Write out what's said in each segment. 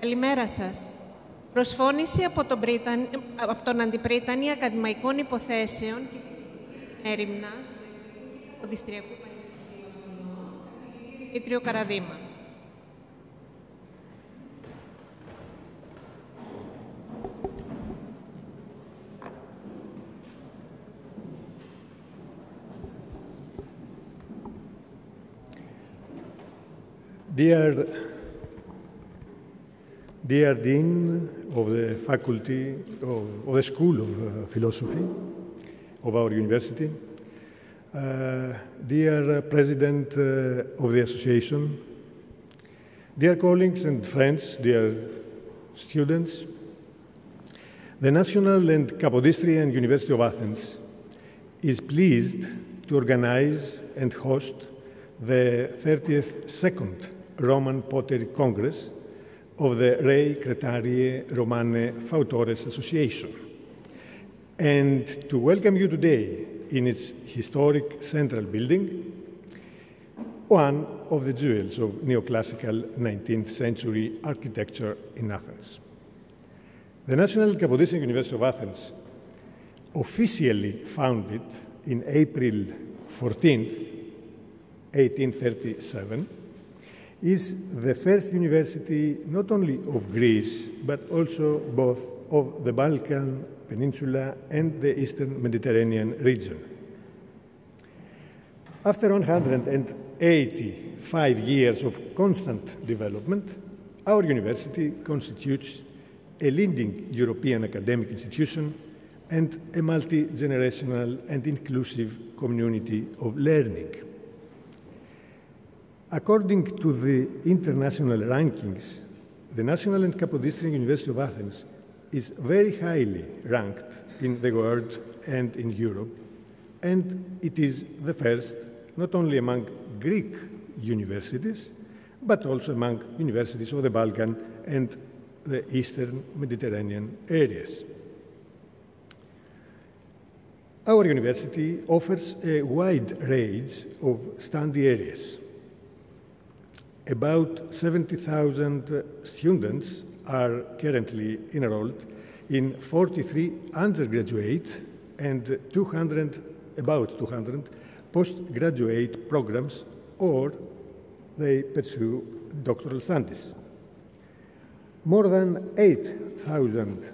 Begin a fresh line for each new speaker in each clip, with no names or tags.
Καλημέρα σας. Προσφώνηση από τον Αντιπρίτανη Ακαδημαϊκών Υποθέσεων και Φοιτητικής Έρημνας του Οδυστριακού Πανεπιστημίου, Δημήτριο Καραδήμα.
Dear Dean of the Faculty of the School of Philosophy of our university, dear President of the Association, dear colleagues and friends, dear students, the National and Capodistria University of Athens is pleased to organize and host the 32nd Roman Pottery Congress of the Cretariae, Romanae, Fautores Association, and to welcome you today in its historic central building, one of the jewels of neoclassical 19th century architecture in Athens. The National Capodistria University of Athens, officially founded in April 14th, 1837, is the first university not only of Greece, but also both of the Balkan Peninsula and the Eastern Mediterranean region. After 185 years of constant development, our university constitutes a leading European academic institution and a multi-generational and inclusive community of learning. According to the international rankings, the National and Capodistrian University of Athens is very highly ranked in the world and in Europe, and it is the first not only among Greek universities, but also among universities of the Balkan and the Eastern Mediterranean areas. Our university offers a wide range of study areas. About 70,000 students are currently enrolled in 43 undergraduate and about 200 postgraduate programs, or they pursue doctoral studies. More than 8,000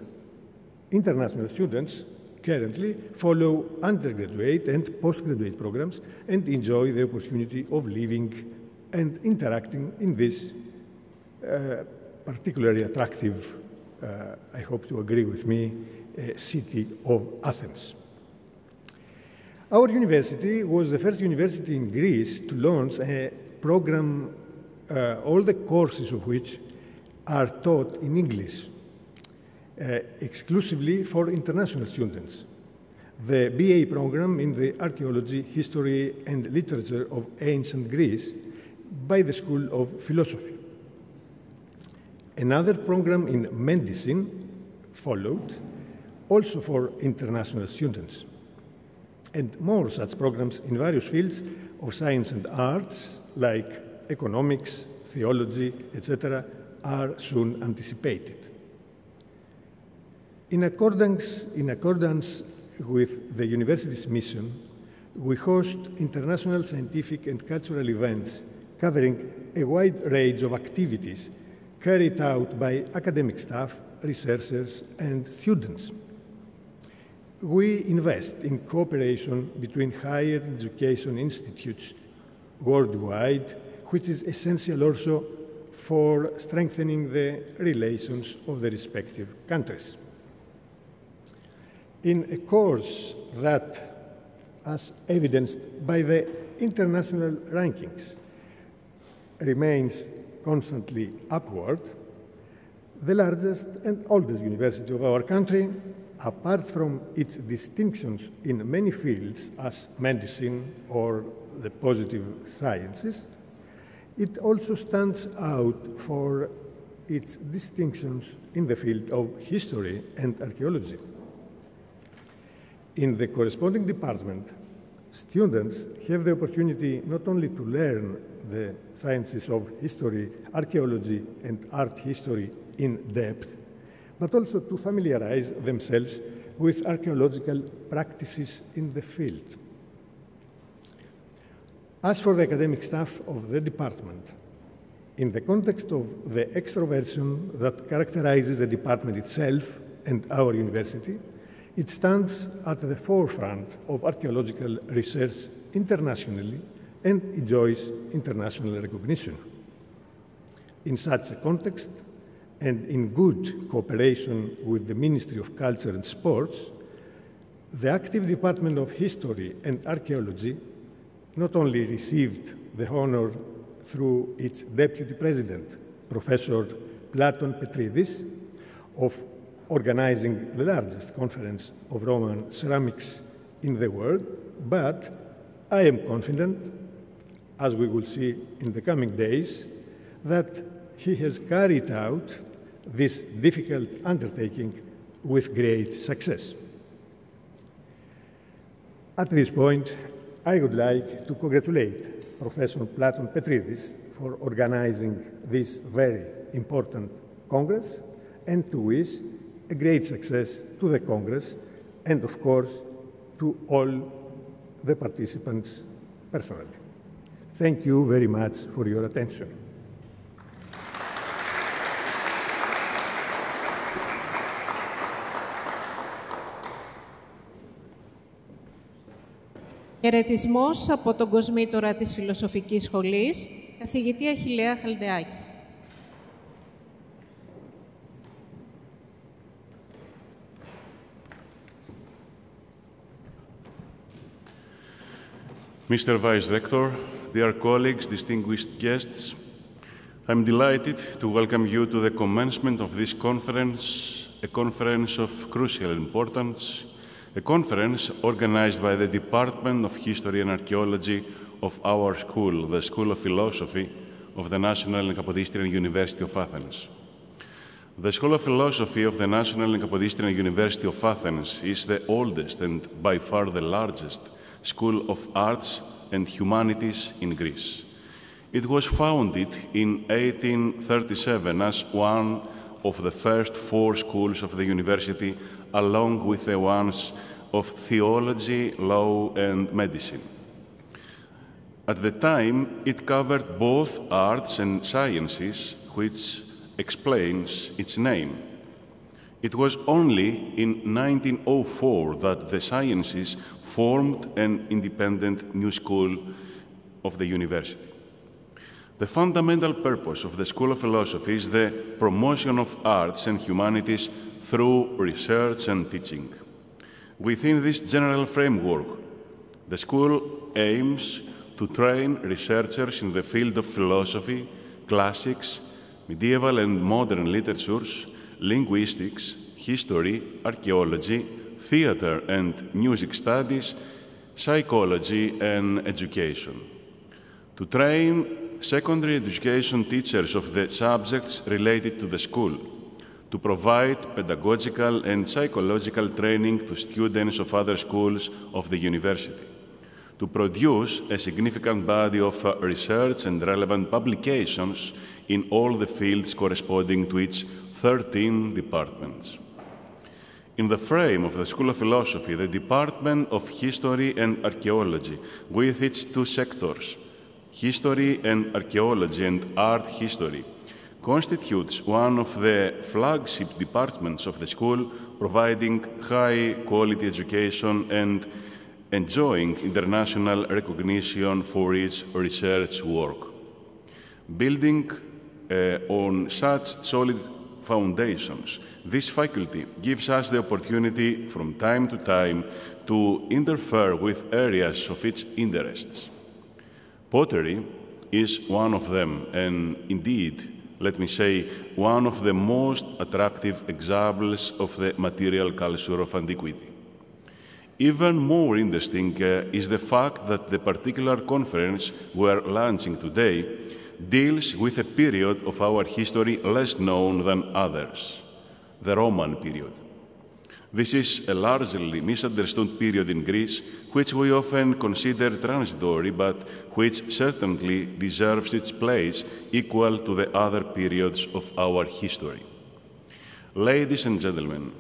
international students currently follow undergraduate and postgraduate programs and enjoy the opportunity of living and interacting in this particularly attractive, I hope to agree with me, city of Athens. Our university was the first university in Greece to launch a program, all the courses of which are taught in English, exclusively for international students. The BA program in the Archeology, History, and Literature of Ancient Greece by the School of Philosophy. Another program in medicine followed, also for international students. And more such programs in various fields of science and arts, like economics, theology, etc., are soon anticipated. In accordance with the university's mission, we host international scientific and cultural events covering a wide range of activities carried out by academic staff, researchers, and students. We invest in cooperation between higher education institutes worldwide, which is essential also for strengthening the relations of the respective countries. In a course that, as evidenced by the international rankings, remains constantly upward, the largest and oldest university of our country, apart from its distinctions in many fields as medicine or the positive sciences, it also stands out for its distinctions in the field of history and archaeology. In the corresponding department, students have the opportunity not only to learn the sciences of history, archaeology, and art history in depth, but also to familiarize themselves with archaeological practices in the field. As for the academic staff of the department, in the context of the extroversion that characterizes the department itself and our university, it stands at the forefront of archaeological research internationally and enjoys international recognition. In such a context, and in good cooperation with the Ministry of Culture and Sports, the active Department of History and Archaeology not only received the honor through its Deputy President, Professor Platon Petridis, of organizing the largest conference of Roman ceramics in the world, but I am confident, as we will see in the coming days, that he has carried out this difficult undertaking with great success. At this point, I would like to congratulate Professor Platon Petridis for organizing this very important Congress and to wish a great success to the Congress and, of course, to all the participants personally. Thank you very much for your attention.
Χαιρετισμός από τον κοσμήτορα της Φιλοσοφικής Σχολής, καθηγητή Αχιλλέα Χαλδεάκη.
Mr. Vice Rector, dear colleagues, distinguished guests, I'm delighted to welcome you to the commencement of this conference, a conference of crucial importance, a conference organized by the Department of History and Archaeology of our school, the School of Philosophy of the National and Capitalistic University of Athens. The School of Philosophy of the National and Capitalistic University of Athens is the oldest and by far the largest school of arts and humanities in Greece. It was founded in 1837 as one of the first four schools of the university, along with the ones of theology, law, and medicine. At the time, it covered both arts and sciences, which explains its name. It was only in 1904 that the sciences formed an independent new school of the university. The fundamental purpose of the School of Philosophy is the promotion of arts and humanities through research and teaching. Within this general framework, the school aims to train researchers in the field of philosophy, classics, medieval and modern literatures, linguistics, history, archaeology, theater and music studies, psychology, and education. To train secondary education teachers of the subjects related to the school, to provide pedagogical and psychological training to students of other schools of the university, to produce a significant body of research and relevant publications in all the fields corresponding to its 13 departments. In the frame of the School of Philosophy, the Department of History and Archaeology, with its two sectors, History and Archaeology and Art History, constitutes one of the flagship departments of the school, providing high-quality education and enjoying international recognition for its research work. Building on such solid foundations, this faculty gives us the opportunity from time to time to interfere with areas of its interests. Pottery is one of them, and indeed, let me say, one of the most attractive examples of the material culture of antiquity. Even more interesting is the fact that the particular conference we're launching today deals with a period of our history less known than others, the Roman period. This is a largely misunderstood period in Greece, which we often consider transitory, but which certainly deserves its place equal to the other periods of our history. Ladies and gentlemen,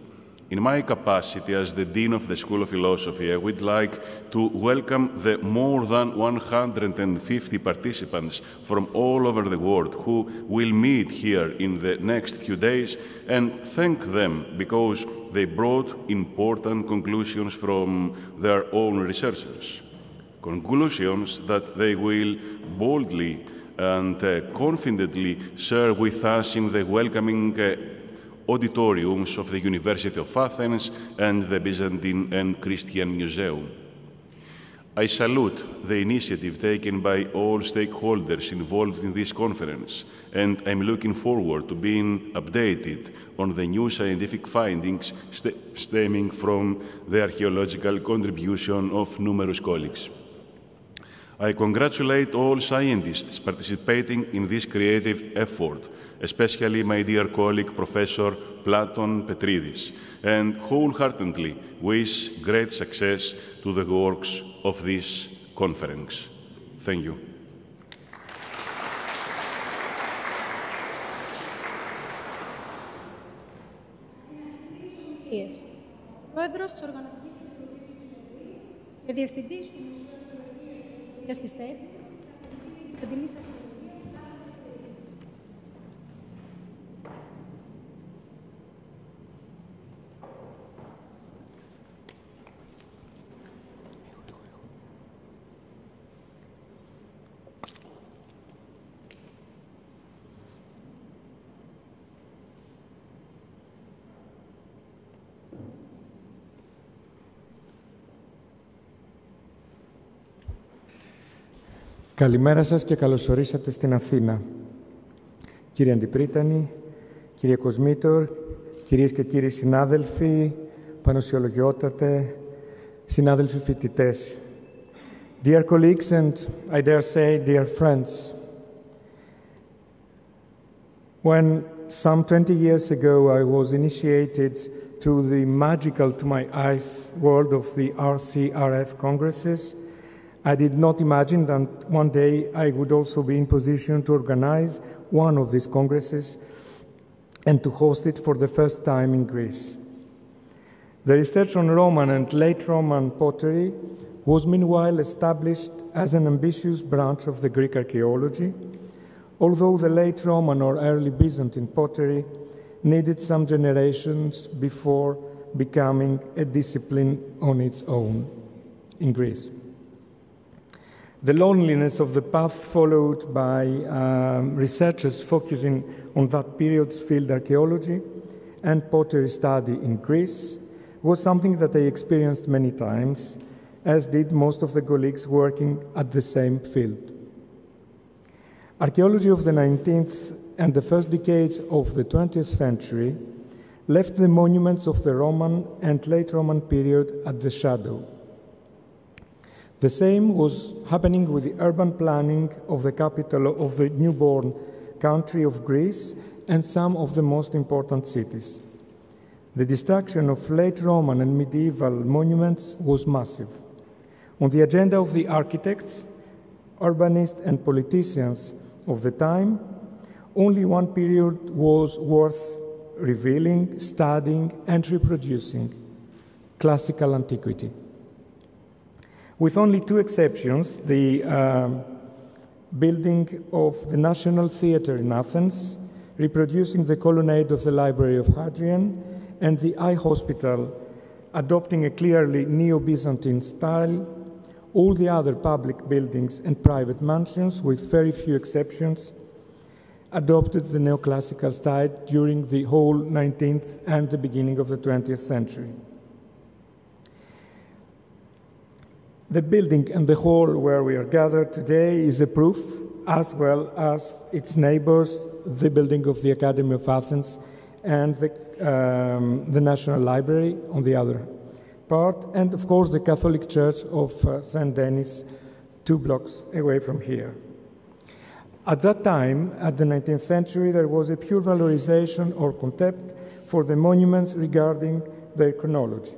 in my capacity as the Dean of the School of Philosophy, I would like to welcome the more than 150 participants from all over the world who will meet here in the next few days and thank them because they brought important conclusions from their own researchers. Conclusions that they will boldly and confidently share with us in the welcoming auditoriums of the University of Athens and the Byzantine and Christian Museum. I salute the initiative taken by all stakeholders involved in this conference, and I'm looking forward to being updated on the new scientific findings stemming from the archaeological contribution of numerous colleagues. I congratulate all scientists participating in this creative effort, especially my dear colleague, Professor Platon Petridis, and wholeheartedly wish great success to the works of this conference. Thank you.
Πρόεδρος της Οργανωτικής και Διευθυντής του Μουσείου Αρχαιολογίας της Τέχνης, Καντινής Αρχαιολογίας.
Καλημέρα σας και καλώς ορίσατε στην Αθήνα. Κύριε Αντιπρίτανη, κύριε Κοσμήτορ, κυρίες και κύριοι συνάδελφοι, πανωσιολογιότατε, συνάδελφοι φοιτητές. Dear colleagues and, I dare say, dear friends, when some 20 years ago I was initiated to the magical, to my eyes, world of the RCRF congresses, I did not imagine that one day I would also be in position to organize one of these congresses and to host it for the first time in Greece. The research on Roman and late Roman pottery was meanwhile established as an ambitious branch of the Greek archaeology, although the late Roman or early Byzantine pottery needed some generations before becoming a discipline on its own in Greece. The loneliness of the path followed by researchers focusing on that period's field archaeology and pottery study in Greece was something that I experienced many times, as did most of the colleagues working at the same field. Archaeology of the 19th and the first decades of the 20th century left the monuments of the Roman and late Roman period at the shadow. The same was happening with the urban planning of the capital of the newborn country of Greece and some of the most important cities. The destruction of late Roman and medieval monuments was massive. On the agenda of the architects, urbanists, and politicians of the time, only one period was worth revealing, studying, and reproducing: classical antiquity. With only two exceptions, the building of the National Theatre in Athens, reproducing the colonnade of the Library of Hadrian, and the Eye Hospital, adopting a clearly Neo-Byzantine style, all the other public buildings and private mansions, with very few exceptions, adopted the neoclassical style during the whole 19th and the beginning of the 20th century. The building and the hall where we are gathered today is a proof, as well as its neighbors, the building of the Academy of Athens and the National Library on the other part, and of course the Catholic Church of St. Denis, 2 blocks away from here. At that time, at the 19th century, there was a pure valorization or contempt for the monuments regarding their chronology.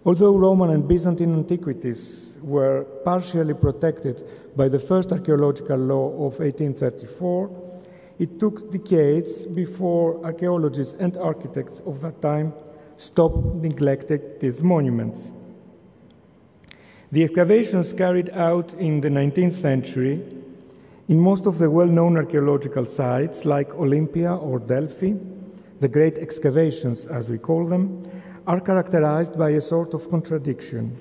Although Roman and Byzantine antiquities were partially protected by the first archaeological law of 1834, it took decades before archaeologists and architects of that time stopped neglecting these monuments. The excavations carried out in the 19th century in most of the well-known archaeological sites like Olympia or Delphi, the great excavations as we call them, are characterized by a sort of contradiction.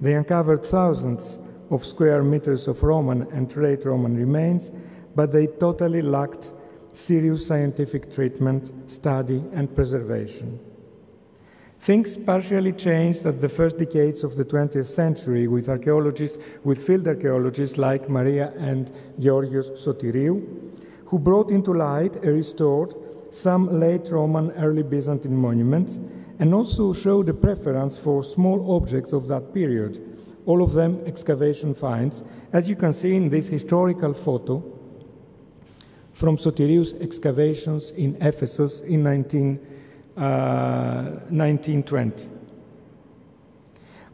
They uncovered thousands of square meters of Roman and late Roman remains, but they totally lacked serious scientific treatment, study, and preservation. Things partially changed at the first decades of the 20th century with field archaeologists like Maria and Georgios Sotiriou, who brought into light and restored some late Roman, early Byzantine monuments, and also showed a preference for small objects of that period, all of them excavation finds, as you can see in this historical photo from Sotiriou's excavations in Ephesus in 1920.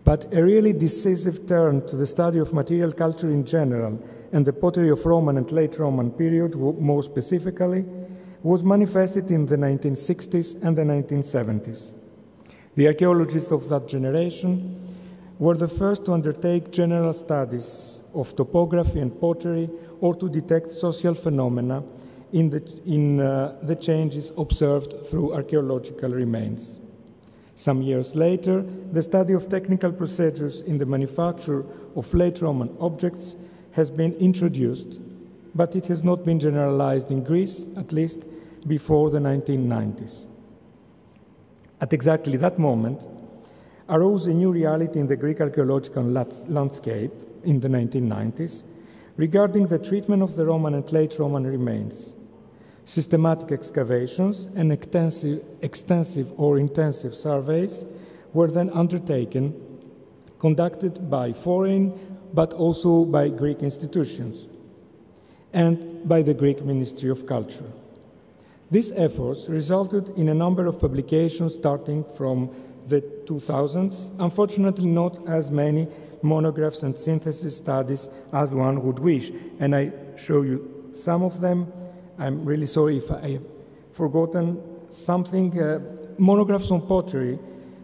But a really decisive turn to the study of material culture in general and the pottery of Roman and late Roman period, more specifically, was manifested in the 1960s and the 1970s. The archaeologists of that generation were the first to undertake general studies of topography and pottery or to detect social phenomena in the changes observed through archaeological remains. Some years later, the study of technical procedures in the manufacture of late Roman objects has been introduced, but it has not been generalized in Greece, at least before the 1990s. At exactly that moment, arose a new reality in the Greek archaeological landscape in the 1990s regarding the treatment of the Roman and late Roman remains. Systematic excavations and extensive or intensive surveys were then undertaken, conducted by foreign but also by Greek institutions and by the Greek Ministry of Culture. These efforts resulted in a number of publications starting from the 2000s, unfortunately not as many monographs and synthesis studies as one would wish. And I show you some of them. I'm really sorry if I have forgotten something. Monographs on pottery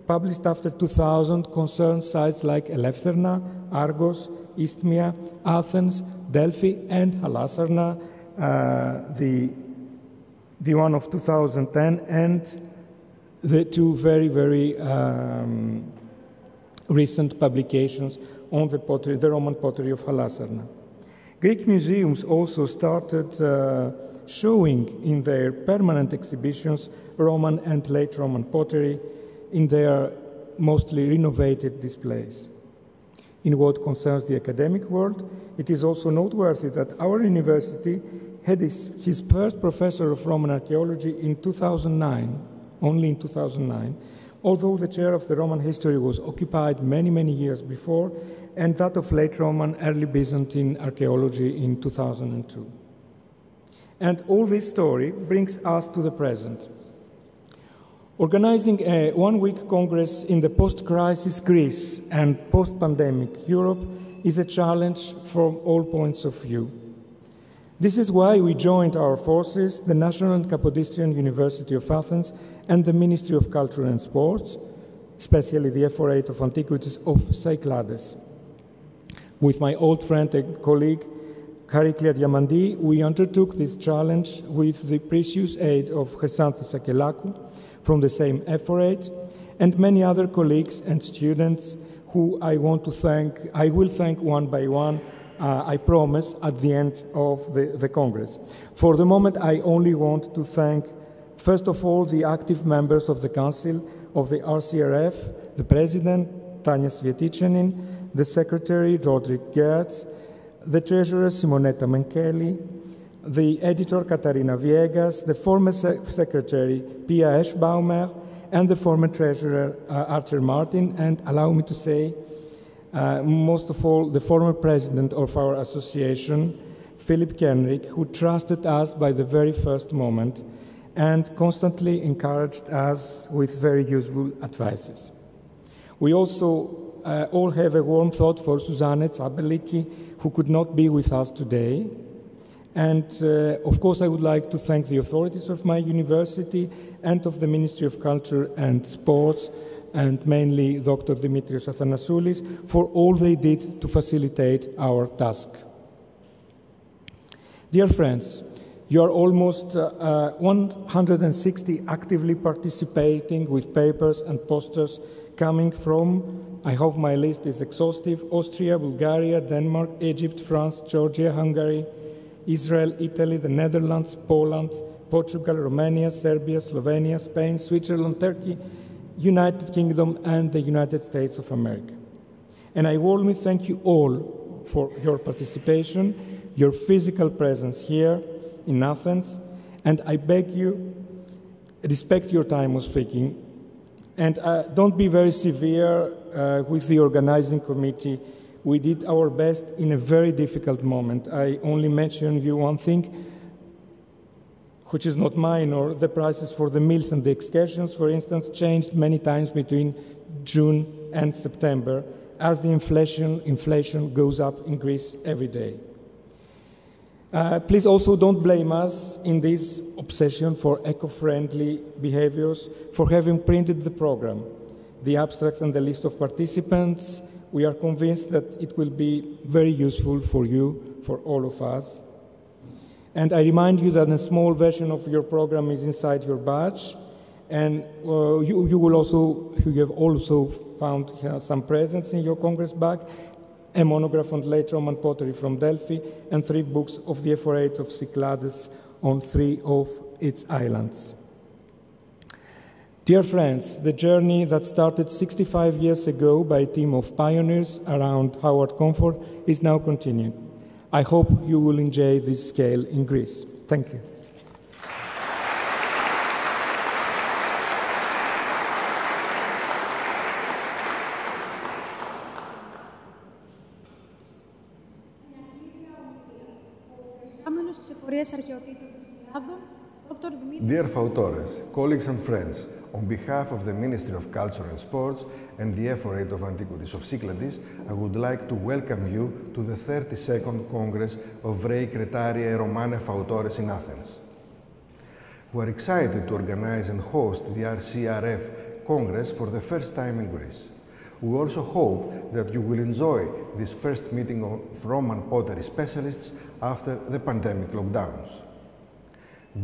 published after 2000 concern sites like Eleftheria, Argos, Isthmia, Athens, Delphi, and Halasarna, the one of 2010, and the two very, very recent publications on the pottery, the Roman pottery of Halasarna. Greek museums also started showing in their permanent exhibitions Roman and late Roman pottery in their mostly renovated displays. In what concerns the academic world, it is also noteworthy that our university had his first professor of Roman archaeology in 2009, only in 2009, although the chair of the Roman history was occupied many, many years before, and that of late Roman, early Byzantine archaeology in 2002. And all this story brings us to the present. Organizing a one-week congress in the post-crisis Greece and post-pandemic Europe is a challenge from all points of view. This is why we joined our forces, the National and Capodistrian University of Athens and the Ministry of Culture and Sports, especially the Ephorate of Antiquities of Cyclades. With my old friend and colleague, Chariklia Diamandi, we undertook this challenge with the precious aid of Chrysanthi Sakelakou from the same Ephorate and many other colleagues and students who I will thank one by one, I promise, at the end of the Congress. For the moment, I only want to thank, first of all, the active members of the Council of the RCRF, the President, Tanya Svietichenin, the Secretary, Roderick Gertz, the Treasurer, Simonetta Menkeli, the Editor, Katarina Viegas, the former Secretary, Pia Eschbaumer, and the former Treasurer, Archer Martin, and allow me to say, most of all, the former President of our association, Philip Kenrick, who trusted us by the very first moment and constantly encouraged us with very useful advices. We also all have a warm thought for Susanne Zaberlicki, who could not be with us today. And of course, I would like to thank the authorities of my university and of the Ministry of Culture and Sports, and mainly Dr. Dimitrios Athanasoulis, for all they did to facilitate our task. Dear friends, you are almost 160 actively participating with papers and posters coming from, I hope my list is exhaustive, Austria, Bulgaria, Denmark, Egypt, France, Georgia, Hungary, Israel, Italy, the Netherlands, Poland, Portugal, Romania, Serbia, Slovenia, Spain, Switzerland, Turkey, United Kingdom, and the United States of America. And I warmly thank you all for your participation, your physical presence here in Athens, and I beg you, respect your time of speaking, and don't be very severe with the organizing committee. We did our best in a very difficult moment. I only mention you one thing, which is not minor. The prices for the meals and the excursions, for instance, changed many times between June and September, as the inflation goes up in Greece every day. Please also don't blame us in this obsession for eco-friendly behaviors for having printed the program, the abstracts and the list of participants. We are convinced that it will be very useful for you, for all of us. And I remind you that a small version of your program is inside your badge, and you have also found some presents in your Congress bag, a monograph on late Roman pottery from Delphi, and 3 books of the Ephorate of Cyclades on 3 of its islands. Dear friends, the journey that started 65 years ago by a team of pioneers around Howard Comfort is now continuing. I hope you will enjoy this scale in Greece. Thank you.
Dear Fautores, colleagues and friends, on behalf of the Ministry of Culture and Sports and the Ephorate of Antiquities of Cyclades, I would like to welcome you to the 32nd Congress of Rei Cretariae Romanae Fautores in Athens. We are excited to organize and host the RCRF Congress for the first time in Greece. We also hope that you will enjoy this first meeting of Roman pottery specialists after the pandemic lockdowns.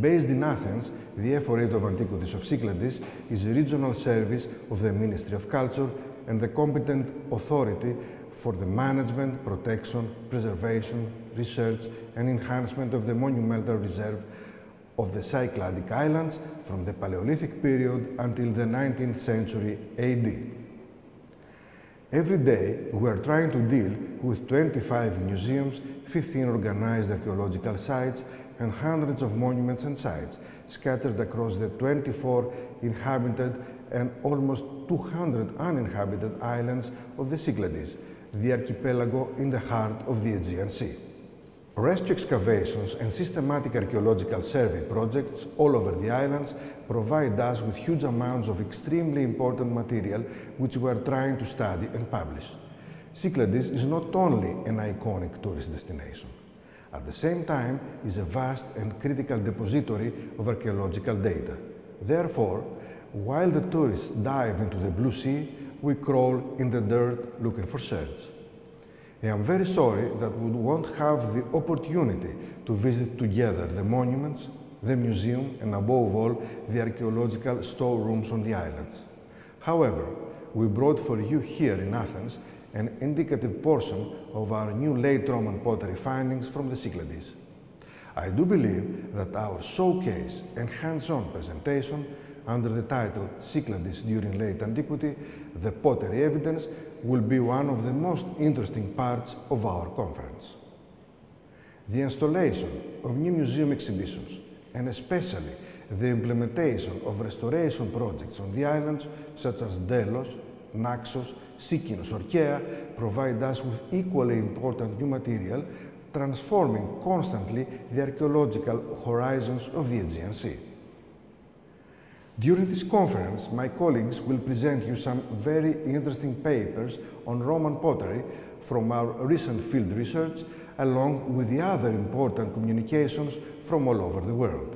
Based in Athens, the Ephorate of Antiquities of Cyclades is a regional service of the Ministry of Culture and the competent authority for the management, protection, preservation, research and enhancement of the monumental reserve of the Cycladic Islands from the Paleolithic period until the 19th century AD. Every day, we are trying to deal with 25 museums, 15 organized archaeological sites, and hundreds of monuments and sites scattered across the 24 inhabited and almost 200 uninhabited islands of the Cyclades, the archipelago in the heart of the Aegean Sea. Rescue excavations and systematic archaeological survey projects all over the islands provide us with huge amounts of extremely important material which we are trying to study and publish. Cyclades is not only an iconic tourist destination. At the same time, it is a vast and critical depository of archaeological data. Therefore, while the tourists dive into the blue sea, we crawl in the dirt looking for search. I am very sorry that we won't have the opportunity to visit together the monuments, the museum, and above all, the archaeological storerooms on the islands. However, we brought for you here in Athens an indicative portion of our new late Roman pottery findings from the Cyclades. I do believe that our showcase and hands-on presentation under the title Cyclades during late antiquity, the pottery evidence, will be one of the most interesting parts of our conference. The installation of new museum exhibitions, and especially the implementation of restoration projects on the islands, such as Delos, Naxos, Sikinos or Kea, provide us with equally important new material, transforming constantly the archaeological horizons of the Aegean Sea. During this conference, my colleagues will present you some very interesting papers on Roman pottery from our recent field research, along with the other important communications from all over the world.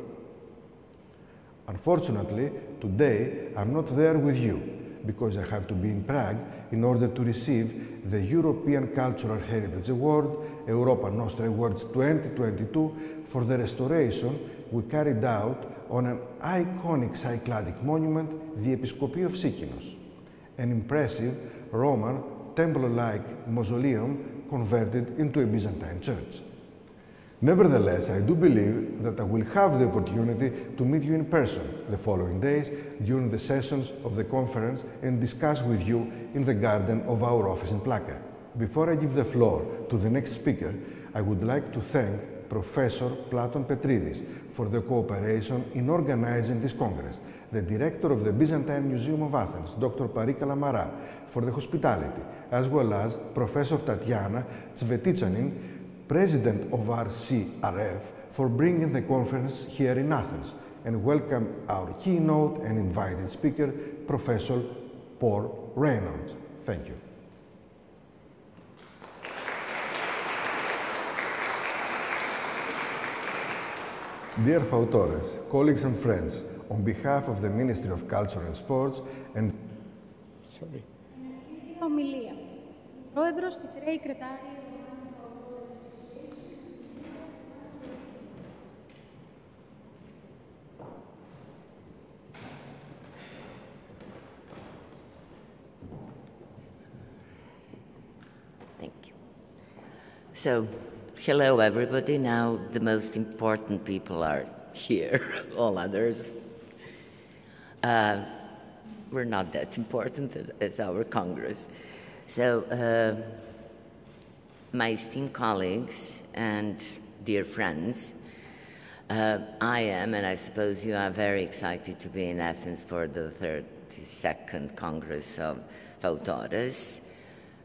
Unfortunately, today I'm not there with you, because I have to be in Prague in order to receive the European Cultural Heritage Award, Europa Nostra Awards 2022, for the restoration we carried out on an iconic Cycladic monument, the Episcopy of Sikinos, an impressive Roman temple-like mausoleum converted into a Byzantine church. Nevertheless, I do believe that I will have the opportunity to meet you in person the following days during the sessions of the conference and discuss with you in the garden of our office in Plaka. Before I give the floor to the next speaker, I would like to thank Professor Platon Petridis for the cooperation in organizing this Congress, the director of the Byzantine Museum of Athens, Dr. Parika Lamara, for the hospitality, as well as Professor Tatiana Tsvetitsanin, President of RCRF, for bringing the conference here in Athens, and welcome our keynote and invited speaker, Professor Paul Reynolds. Thank you. Dear Fautores, colleagues and friends, on behalf of the Ministry of Culture and Sports and...
Sorry.
Ομιλία. Πρόεδρος της Reconquest.
Thank you. So, hello everybody. Now the most important people are here, all others. We're not that important as our Congress. So, my esteemed colleagues and dear friends, I am, and I suppose you are very excited to be in Athens for the 32nd Congress of Fautores.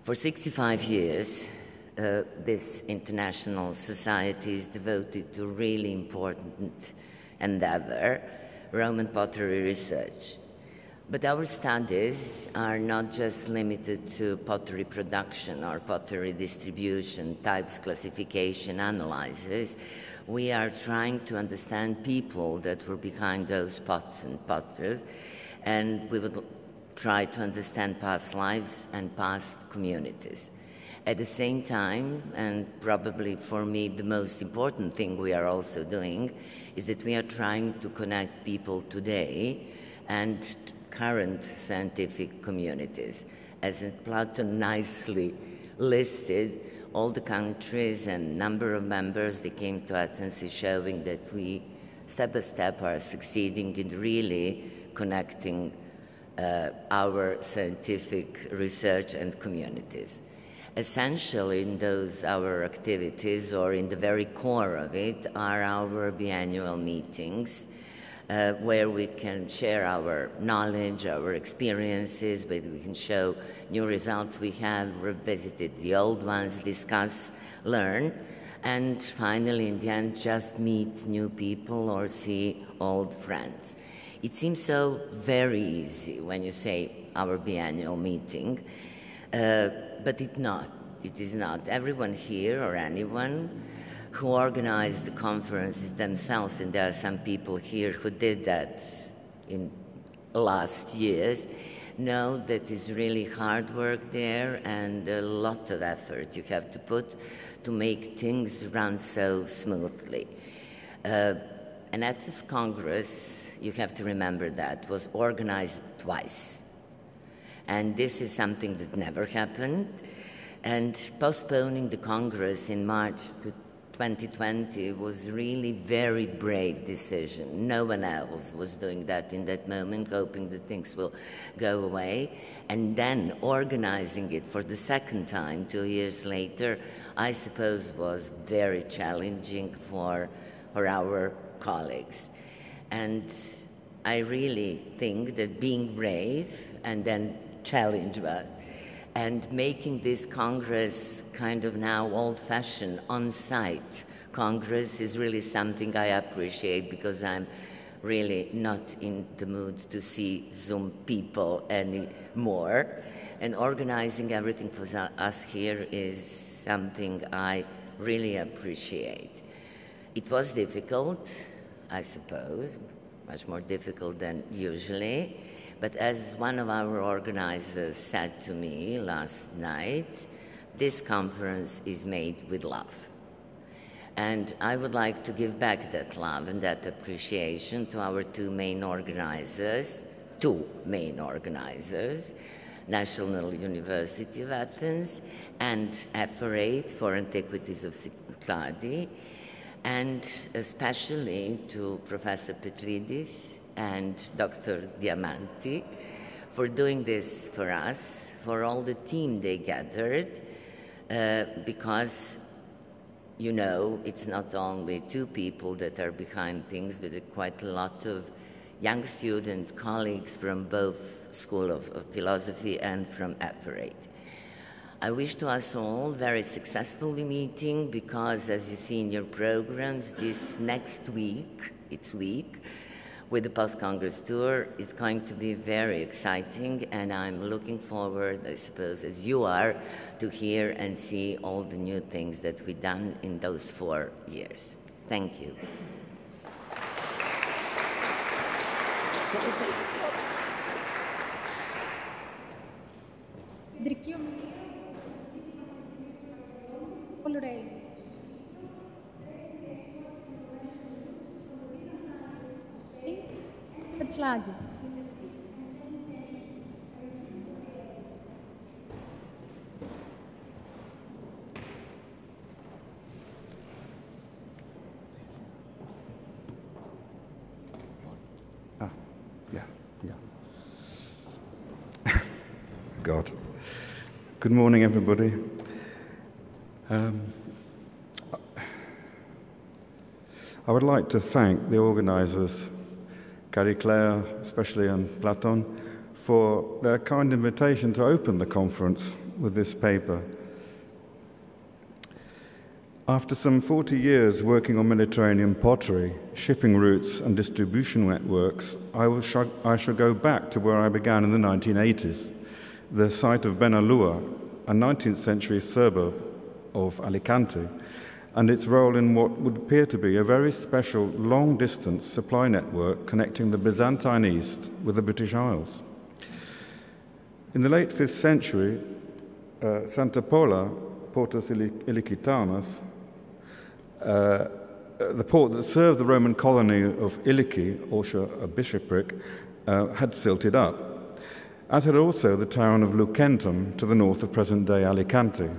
For 65 years, this international society is devoted to really important endeavor, Roman pottery research. But our studies are not just limited to pottery production or pottery distribution, types, classification, analysis. We are trying to understand people that were behind those pots and potters, and we would try to understand past lives and past communities. At the same time, and probably for me the most important thing we are also doing, is that we are trying to connect people today and current scientific communities. As Platon nicely listed, all the countries and number of members that came to Athens is showing that we, step by step, are succeeding in really connecting our scientific research and communities. Essentially, in those our activities, or in the very core of it, are our biannual meetings, where we can share our knowledge, our experiences, where we can show new results we have, revisited the old ones, discuss, learn, and finally, in the end, just meet new people or see old friends. It seems so very easy when you say our biannual meeting, but it is not. Everyone here, or anyone who organized the conferences themselves, and there are some people here who did that in last years, know that it's really hard work there and a lot of effort you have to put to make things run so smoothly. And at this Congress, you have to remember that, was organized twice. And this is something that never happened. And postponing the Congress in March to 2020 was really very brave decision. No one else was doing that in that moment, hoping that things will go away. And then organizing it for the second time 2 years later, I suppose was very challenging for our colleagues. And I really think that being brave and then challenge that, and making this Congress kind of now old-fashioned, on-site Congress is really something I appreciate, because I'm really not in the mood to see Zoom people anymore. And organizing everything for us here is something I really appreciate. It was difficult, I suppose, much more difficult than usually. But as one of our organizers said to me last night, this conference is made with love. And I would like to give back that love and that appreciation to our two main organizers, National University of Athens and FRA for Antiquities of Cyclades, and especially to Professor Petridis and Dr. Diamanti for doing this for us, for all the team they gathered, because, you know, it's not only two people that are behind things, but quite a lot of young students, colleagues from both School of Philosophy and from FRA. I wish to us all very successful meeting, because as you see in your programs, this next week, with the post-Congress tour, it's going to be very exciting, and I'm looking forward, I suppose, as you are, to hear and see all the new things that we've done in those 4 years. Thank you.
God. Good morning, everybody. I would like to thank the organizers, Carrie Claire, especially, and Platon, for their kind invitation to open the conference with this paper. After some 40 years working on Mediterranean pottery, shipping routes, and distribution networks, I shall go back to where I began in the 1980s, the site of Benalúa, a 19th century suburb of Alicante, and its role in what would appear to be a very special long-distance supply network connecting the Byzantine East with the British Isles. In the late 5th century, Santa Pola, Portus Ilicitanos, the port that served the Roman colony of Illici, also a bishopric, had silted up, as had also the town of Lucentum to the north of present-day Alicante.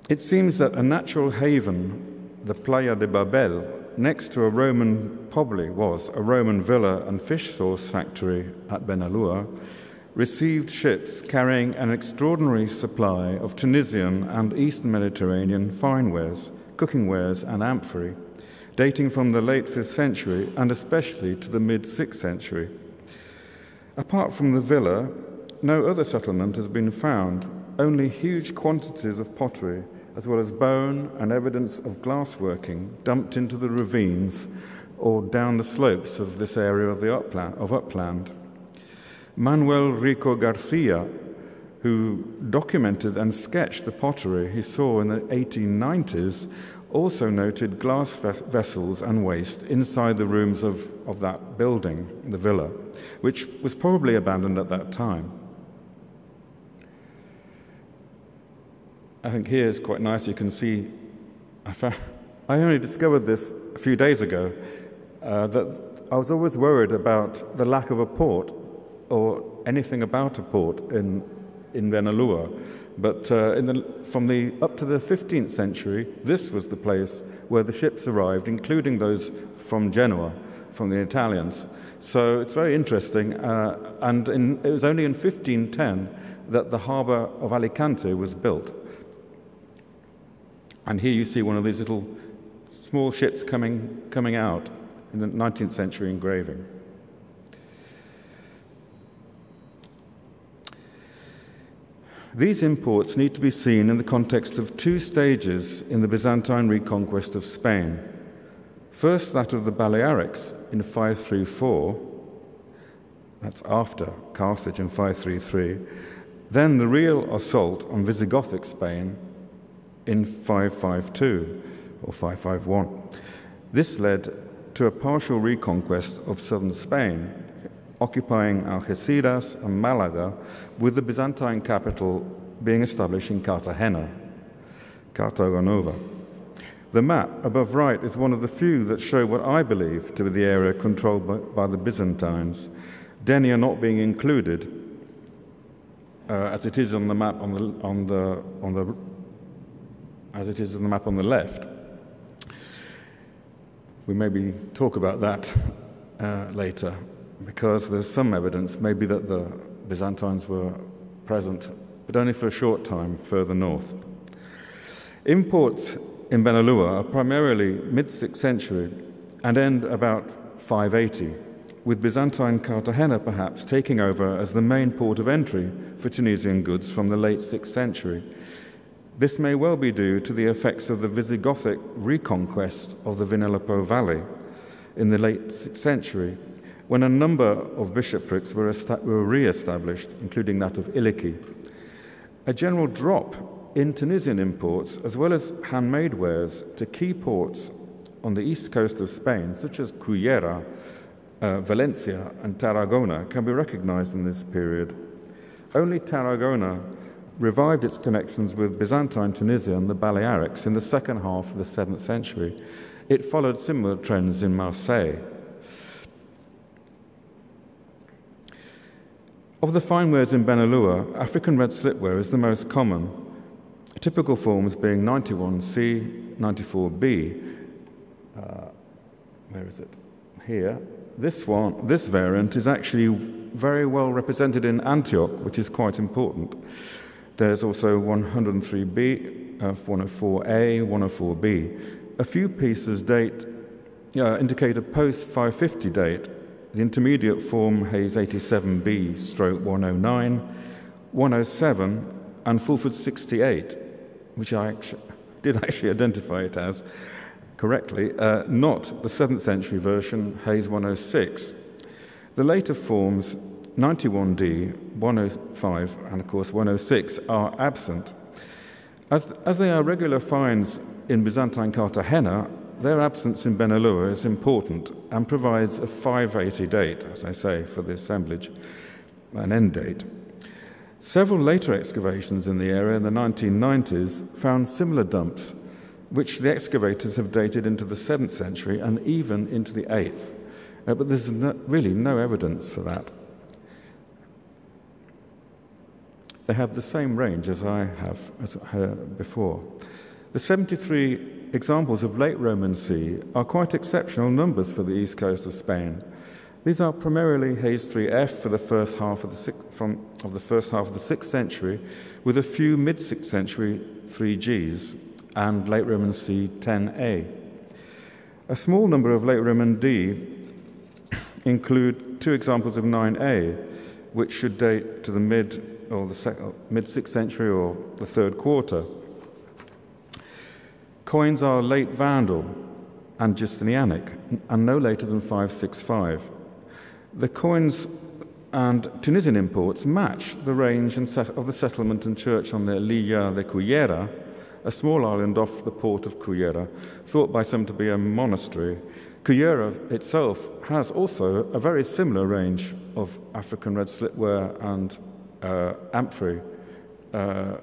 It seems that a natural haven, the Playa de Babel, next to a Roman villa and fish sauce factory at Benalúa, received ships carrying an extraordinary supply of Tunisian and Eastern Mediterranean fine wares, cooking wares, and amphorae, dating from the late 5th century and especially to the mid-6th century. Apart from the villa, no other settlement has been found, only huge quantities of pottery, as well as bone and evidence of glassworking dumped into the ravines or down the slopes of this area of the upland. Manuel Rico Garcia, who documented and sketched the pottery he saw in the 1890s, also noted glass vessels and waste inside the rooms of that building, the villa, which was probably abandoned at that time. I think here is quite nice. You can see, I only discovered this a few days ago, that I was always worried about the lack of a port or anything about a port in Benalúa. But up to the 15th century, this was the place where the ships arrived, including those from Genoa, from the Italians. So it's very interesting. It was only in 1510 that the harbour of Alicante was built. And here you see one of these little small ships coming out in the 19th century engraving. These imports need to be seen in the context of two stages in the Byzantine reconquest of Spain. First, that of the Balearics in 534, that's after Carthage in 533, then the real assault on Visigothic Spain in 552 or 551. This led to a partial reconquest of southern Spain, occupying Algeciras and Malaga, with the Byzantine capital being established in Cartagena, Cartago Nova. The map above right is one of the few that show what I believe to be the area controlled by the Byzantines, Denia not being included, as it is on the map on the left. We maybe talk about that later, because there's some evidence maybe that the Byzantines were present, but only for a short time further north. Imports in Benalúa are primarily mid-6th century and end about 580, with Byzantine Cartagena perhaps taking over as the main port of entry for Tunisian goods from the late 6th century. This may well be due to the effects of the Visigothic reconquest of the Vinalopó Valley in the late 6th century, when a number of bishoprics were re-established, including that of Iliki. A general drop in Tunisian imports, as well as handmade wares, to key ports on the east coast of Spain, such as Cullera, Valencia, and Tarragona, can be recognized in this period. Only Tarragona revived its connections with Byzantine Tunisia and the Balearics in the second half of the 7th century. It followed similar trends in Marseille. Of the fine wares in Benalúa, African red slipware is the most common, typical forms being 91C, 94B. Where is it? Here. This variant is actually very well represented in Antioch, which is quite important. There's also 103B, 104A, 104B. A few pieces indicate a post-550 date. The intermediate form Hayes 87B stroke 109, 107, and Fulford 68, which I did actually identify it as correctly, not the 7th century version, Hayes 106. The later forms 91D, 105, and of course 106 are absent. As they are regular finds in Byzantine Cartagena, their absence in Benalúa is important and provides a 580 date, as I say, for the assemblage, an end date. Several later excavations in the area in the 1990s found similar dumps, which the excavators have dated into the 7th century and even into the 8th. But there's really no evidence for that. They have the same range as I have before. The 73 examples of late Roman C are quite exceptional numbers for the east coast of Spain. These are primarily Hayes 3F for the first half of the 6th century, with a few mid-6th century 3Gs and late Roman C 10A. A small number of late Roman D include two examples of 9A, which should date to the mid-6th century or the 3rd quarter. Coins are late Vandal and Justinianic, and no later than 565. The coins and Tunisian imports match the range of the settlement and church on the Lilla de Cullera, a small island off the port of Cullera, thought by some to be a monastery. Cullera itself has also a very similar range of African red slipware and amphory to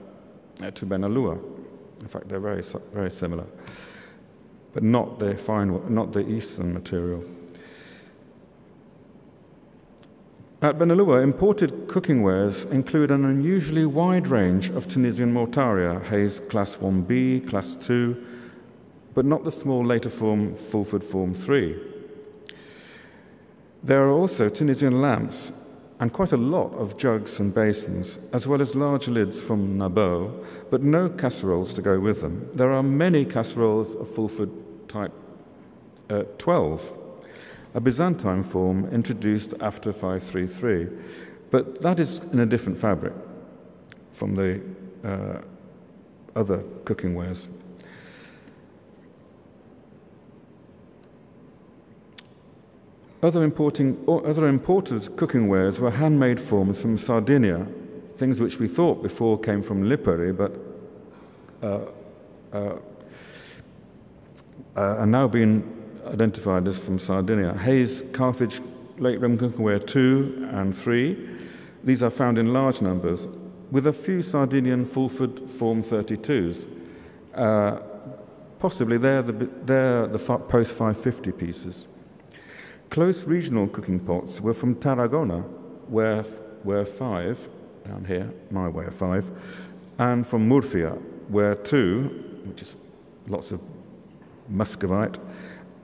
Benalúa. In fact, they're very, very similar, but not the eastern material. At Benalúa, imported cooking wares include an unusually wide range of Tunisian mortaria, Hayes Class 1B, Class 2, but not the small later form Fulford Form 3. There are also Tunisian lamps and quite a lot of jugs and basins, as well as large lids from Nabeau, but no casseroles to go with them. There are many casseroles of Fulford type 12, a Byzantine form introduced after 533, but that is in a different fabric. from the other cooking wares. Other imported cooking wares were handmade forms from Sardinia, things which we thought before came from Lipari, but are now being identified as from Sardinia. Hayes, Carthage, late Roman cookware 2 and 3. These are found in large numbers, with a few Sardinian Fulford Form 32s. Possibly they're the post-550 pieces. Close regional cooking pots were from Tarragona, where 5, down here, my way of 5, and from Murcia, where 2, which is lots of muscovite,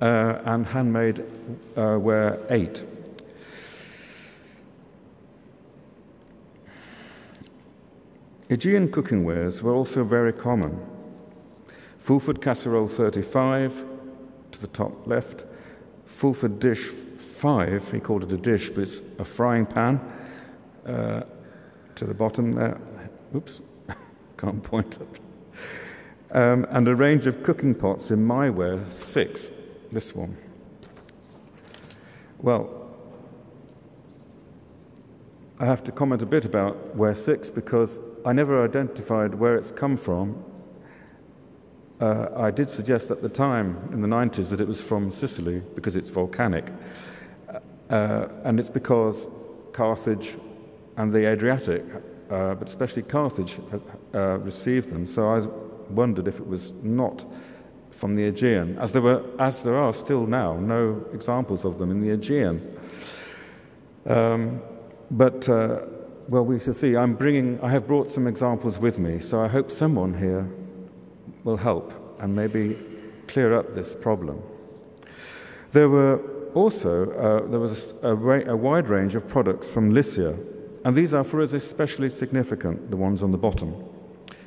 and handmade ware 8. Aegean cooking wares were also very common. Fulford casserole 35, to the top left. Fulford dish 5, he called it a dish, but it's a frying pan, to the bottom there. Oops, can't point up. And a range of cooking pots in my ware 6, this one. Well, I have to comment a bit about ware 6 because I never identified where it's come from. I did suggest at the time, in the 90s, that it was from Sicily because it's volcanic. And it's because Carthage and the Adriatic, but especially Carthage, received them. So I wondered if it was not from the Aegean, as there are still now no examples of them in the Aegean. Well, we shall see. I have brought some examples with me, so I hope someone here will help and maybe clear up this problem. There were also there was a wide range of products from Lycia, and these are for us especially significant, the ones on the bottom.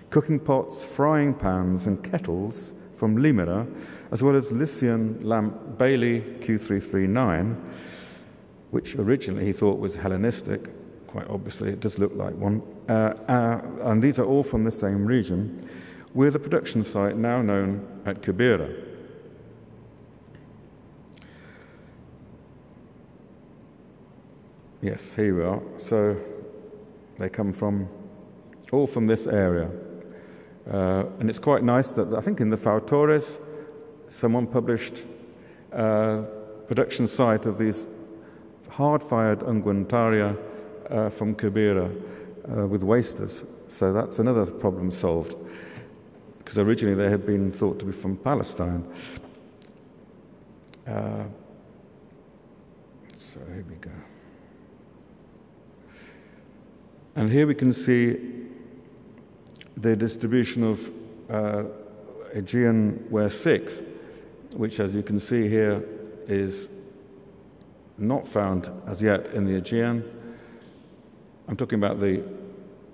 Cooking pots, frying pans and kettles from Limera, as well as Lycian lamp Bailey Q339, which originally he thought was Hellenistic. Quite obviously it does look like one. And these are all from the same region, with a production site now known at Kibera. Yes, here we are. So they come all from this area. And it's quite nice that I think in the Fautores, someone published a production site of these hard-fired unguentaria from Kibera with wasters. So that's another problem solved, because originally they had been thought to be from Palestine. So here we go. And here we can see the distribution of Aegean ware 6, which, as you can see here, is not found as yet in the Aegean. I'm talking about the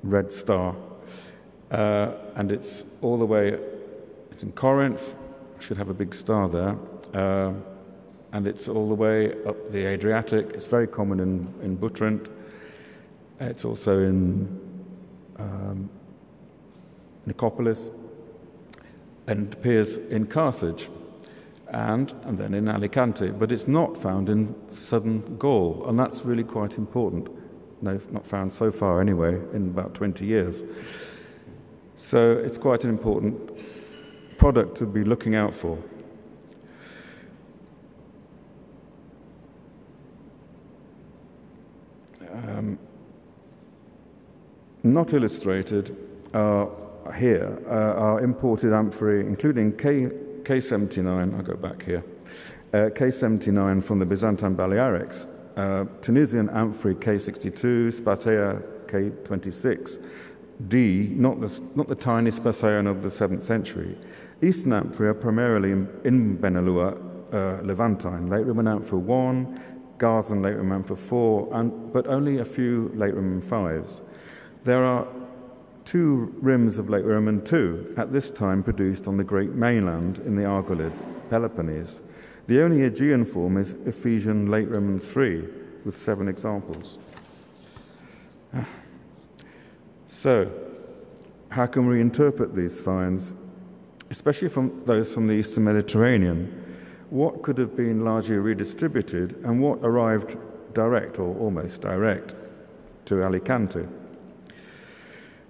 red star. And it's all the way, it's in Corinth, should have a big star there. And it's all the way up the Adriatic. It's very common in Butrint. It's also in Nicopolis, and appears in Carthage, and then in Alicante, but it's not found in southern Gaul, and that's really quite important. No, not found so far anyway, in about 20 years. So it's quite an important product to be looking out for. Not illustrated here are imported amphorae, including K79, I'll go back here, K79 from the Byzantine Balearics, Tunisian amphorae K62, Spatea K26, D, not the tiny Spasean of the 7th century. Eastern amphorae are primarily in Benelua, Levantine, late Roman amphora 1, Gazan late Roman amphora 4, but only a few late Roman 5s. There are 2 rims of late Roman 2, at this time produced on the Great Mainland in the Argolid, Peloponnese. The only Aegean form is Ephesian late Roman 3, with 7 examples. So, how can we interpret these finds, especially from those from the Eastern Mediterranean? What could have been largely redistributed and what arrived direct or almost direct to Alicante?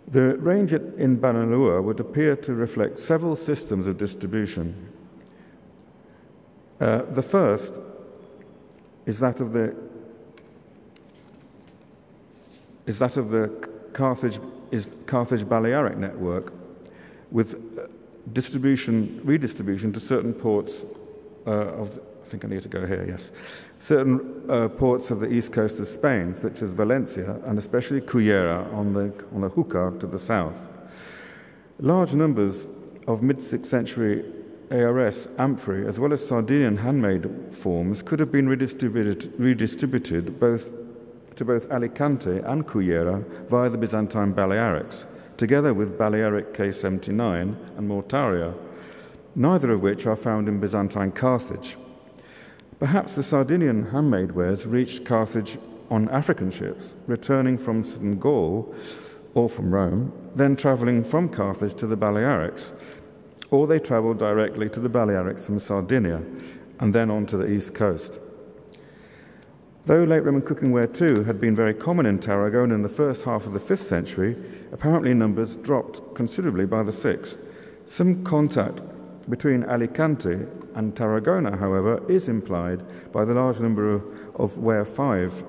The range in Benalúa would appear to reflect several systems of distribution. The first is that of the Carthage Balearic network, with redistribution to certain ports I think I need to go here, yes. Certain ports of the east coast of Spain, such as Valencia and especially Cullera on the Júcar to the south. Large numbers of mid-6th century ARS amphorae, as well as Sardinian handmade forms, could have been redistributed to both Alicante and Cullera via the Byzantine Balearics, together with Balearic K79 and Mortaria, neither of which are found in Byzantine Carthage. Perhaps the Sardinian handmade wares reached Carthage on African ships, returning from southern Gaul or from Rome, then travelling from Carthage to the Balearics, or they travelled directly to the Balearics from Sardinia and then on to the east coast. Though late Roman cookingware too had been very common in Tarragona in the first half of the 5th century, apparently numbers dropped considerably by the 6th. Some contact between Alicante and Tarragona, however, is implied by the large number of ware 5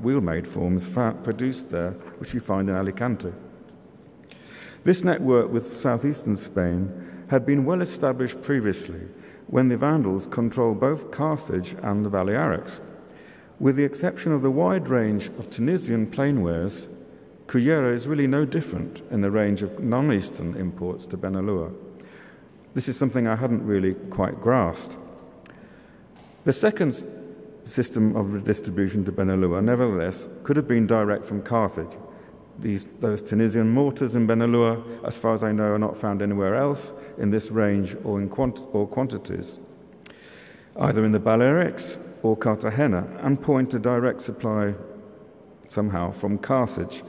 wheel-made forms produced there, which you find in Alicante. This network with southeastern Spain had been well established previously, when the Vandals controlled both Carthage and the Balearics. With the exception of the wide range of Tunisian plainwares, Cullera is really no different in the range of non-Eastern imports to Benalúa. This is something I hadn't really quite grasped. The second system of redistribution to Benalúa, nevertheless, could have been direct from Carthage. Those Tunisian mortars in Benalúa, as far as I know, are not found anywhere else in this range or in quantities, either in the Balearics or Cartagena, and point to direct supply somehow from Carthage.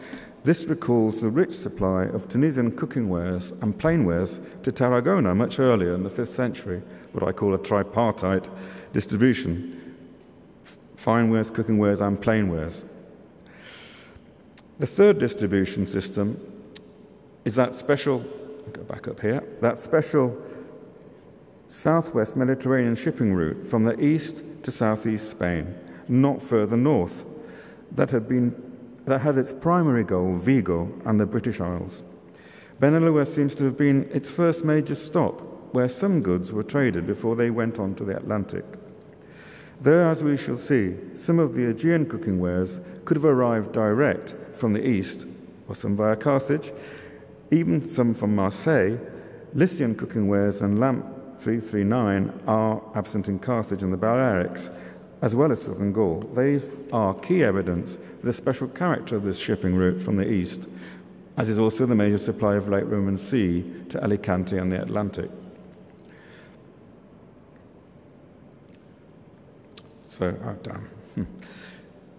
This recalls the rich supply of Tunisian cooking wares and plainwares to Tarragona much earlier in the 5th century, what I call a tripartite distribution: fine wares, cooking wares, and plainwares. The third distribution system is that special, I'll go back up here, that special southwest Mediterranean shipping route from the east to southeast Spain, not further north, that had its primary goal Vigo and the British Isles. Benalúa seems to have been its first major stop, where some goods were traded before they went on to the Atlantic. Though, as we shall see, some of the Aegean cooking wares could have arrived direct from the east, or some via Carthage, even some from Marseille, Lycian cooking wares and lamp 339 are absent in Carthage and the Balearics, as well as southern Gaul. These are key evidence for the special character of this shipping route from the east, as is also the major supply of late Roman sea to Alicante and the Atlantic.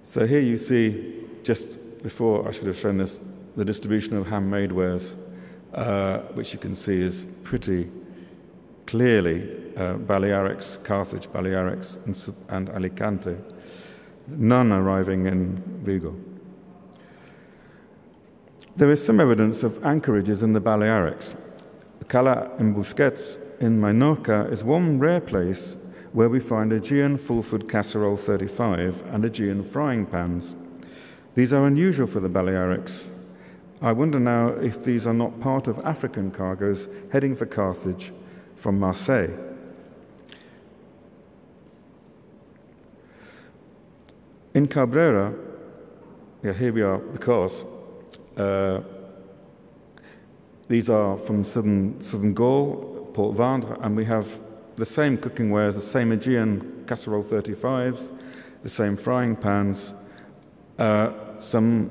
So here you see, just before I should have shown this, the distribution of handmade wares, which you can see is pretty clearly Balearics, Carthage, Balearics, and Alicante, none arriving in Vigo. There is some evidence of anchorages in the Balearics. Cala in Busquets in Minorca is one rare place where we find Aegean full-food casserole 35 and Aegean frying pans. These are unusual for the Balearics. I wonder now if these are not part of African cargoes heading for Carthage from Marseille. In Cabrera, here we are, because these are from southern Gaul, Port Vendre, and we have the same cooking wares, the same Aegean casserole 35s, the same frying pans, some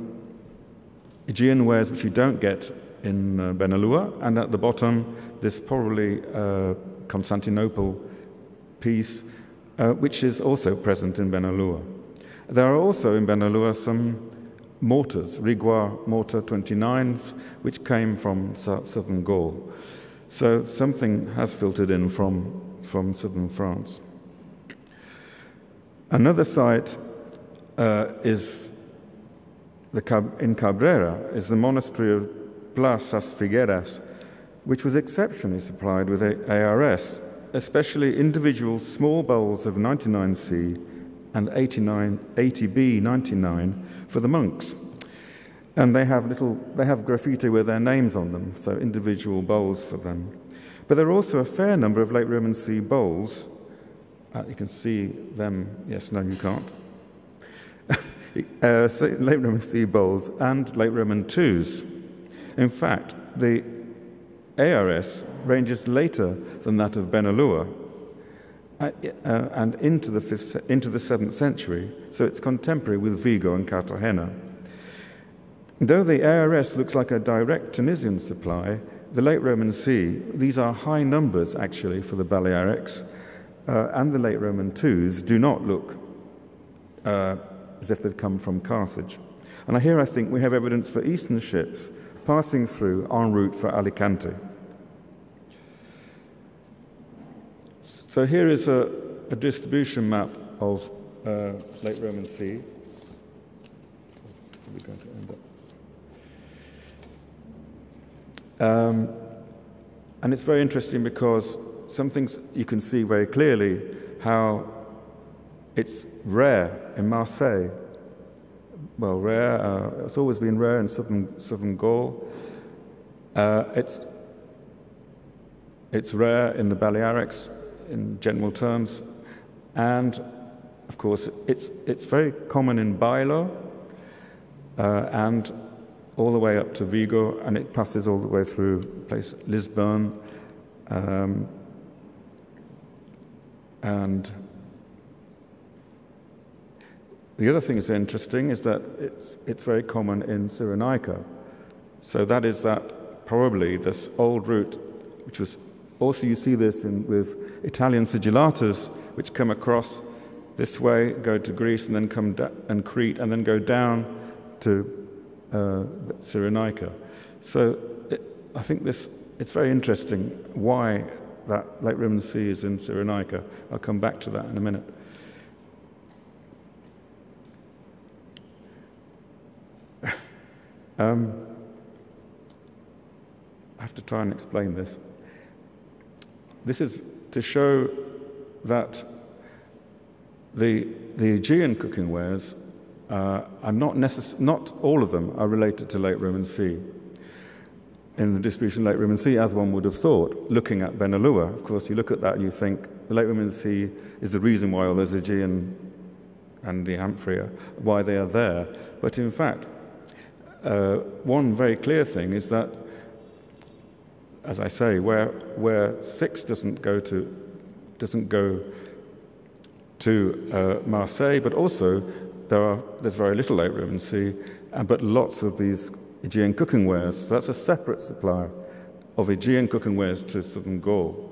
Aegean wares which you don't get in Benalúa, and at the bottom this probably Constantinople piece, which is also present in Benalúa. There are also in Benalúa some mortars, Rigueur mortar 29s, which came from southern Gaul. So something has filtered in from southern France. Another site is in Cabrera, is the monastery of Plas Figueras, which was exceptionally supplied with ARS, especially individual small bowls of 99C and 80B99 for the monks. And they have graffiti with their names on them, so individual bowls for them. But there are also a fair number of late Roman C bowls. You can see them. Yes, no, you can't. So late Roman C bowls and late Roman IIs. In fact, the ARS ranges later than that of Benalua and into the 7th century, so it's contemporary with Vigo and Cartagena. Though the ARS looks like a direct Tunisian supply, the late Roman C, these are high numbers actually for the Balearics, and the late Roman IIs do not look as if they've come from Carthage. And here I think we have evidence for Eastern ships passing through en route for Alicante. So here is a distribution map of late Roman C. We're going to end up. And it's very interesting because some things you can see very clearly how it's rare in Marseille. Well, rare. It's always been rare in southern Gaul. It's rare in the Balearics, in general terms, and of course it's very common in Bailo and all the way up to Vigo, and it passes all the way through place Lisbon, and the other thing that's interesting is that it's very common in Cyrenaica. So that is that probably this old route, which was also you see this with Italian sigillatas, which come across this way, go to Greece, and then come and Crete, and then go down to Cyrenaica. So I think it's very interesting why that late Roman C is in Cyrenaica. I'll come back to that in a minute. I have to try and explain this. This is to show that the Aegean cooking wares are not all of them are related to late Roman C. In the distribution of late Roman C, as one would have thought, looking at Benalua. Of course, you look at that and you think the late Roman C is the reason why all those Aegean and the Amphria, why they are there. But in fact, one very clear thing is that, as I say, where 6 doesn't go to Marseille, but also there's very little late Roman C, but lots of these Aegean cooking wares. So that's a separate supply of Aegean cooking wares to southern Gaul.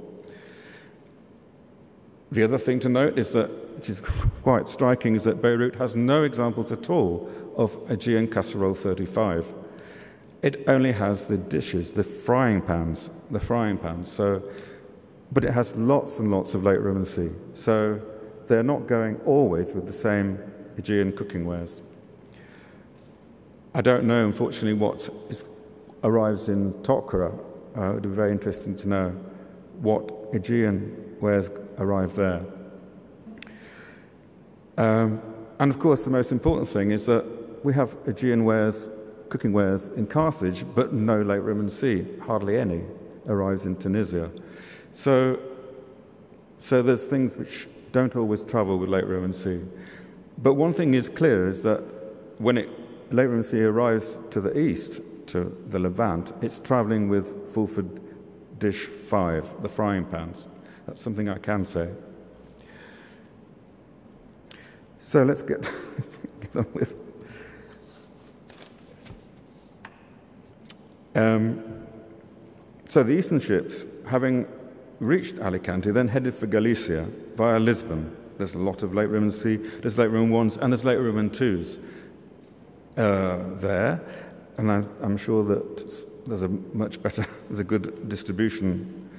The other thing to note is that, which is quite striking, is that Beirut has no examples at all of Aegean casserole 35. It only has the dishes, the frying pans. So, but it has lots and lots of late Roman C. So they're not going always with the same Aegean cooking wares. I don't know, unfortunately, what arrives in Tokra. It would be very interesting to know what Aegean wares arrive there. And of course, the most important thing is that we have Aegean wares, cooking wares in Carthage, but no late Roman C, hardly any, arrives in Tunisia. So there's things which don't always travel with late Roman C. But one thing is clear is that when late Roman C arrives to the east, to the Levant, it's traveling with Fulford dish 5, the frying pans. That's something I can say. So let's get on with. So the eastern ships, having reached Alicante, then headed for Galicia via Lisbon. There's a lot of late Roman C, there's late Roman 1s, and there's late Roman 2s. there, and I'm sure that there's a good distribution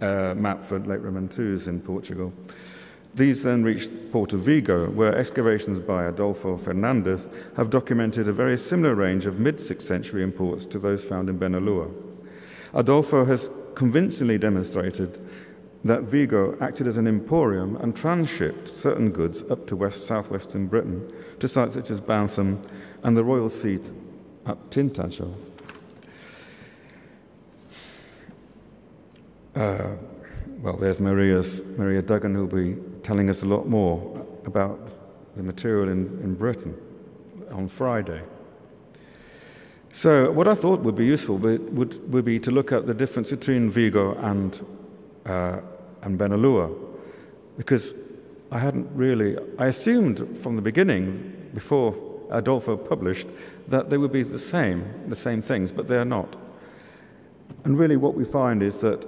map for late Roman IIs in Portugal. These then reached Porto Vigo, where excavations by Adolfo Fernandez have documented a very similar range of mid-6th century imports to those found in Benalúa. Adolfo has convincingly demonstrated that Vigo acted as an emporium and transshipped certain goods up to southwestern Britain to sites such as Bantham and the royal seat at Tintagel. Well, there's Maria Duggan, who'll be telling us a lot more about the material in Britain on Friday. So what I thought would be useful would be to look at the difference between Vigo and Benalúa, because I assumed from the beginning, before Adolfo published, that they would be the same things, but they are not. And really what we find is that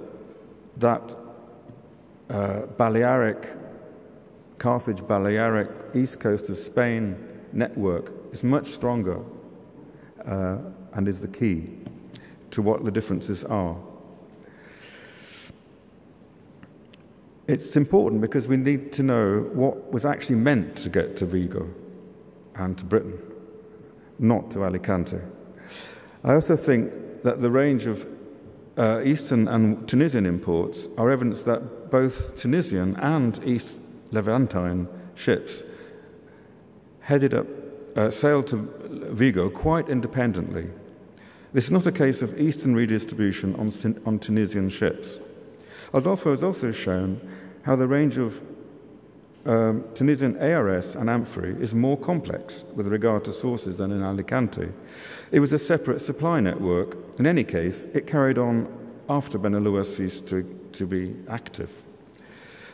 Carthage-Balearic east coast of Spain network is much stronger and is the key to what the differences are. It's important because we need to know what was actually meant to get to Vigo and to Britain, not to Alicante. I also think that the range of Eastern and Tunisian imports are evidence that both Tunisian and East Levantine ships sailed to Vigo quite independently. This is not a case of Eastern redistribution on Tunisian ships. Adolfo has also shown how the range of Tunisian ARS and amphory is more complex with regard to sources than in Alicante. It was a separate supply network. In any case, it carried on after Benalúa ceased to be active.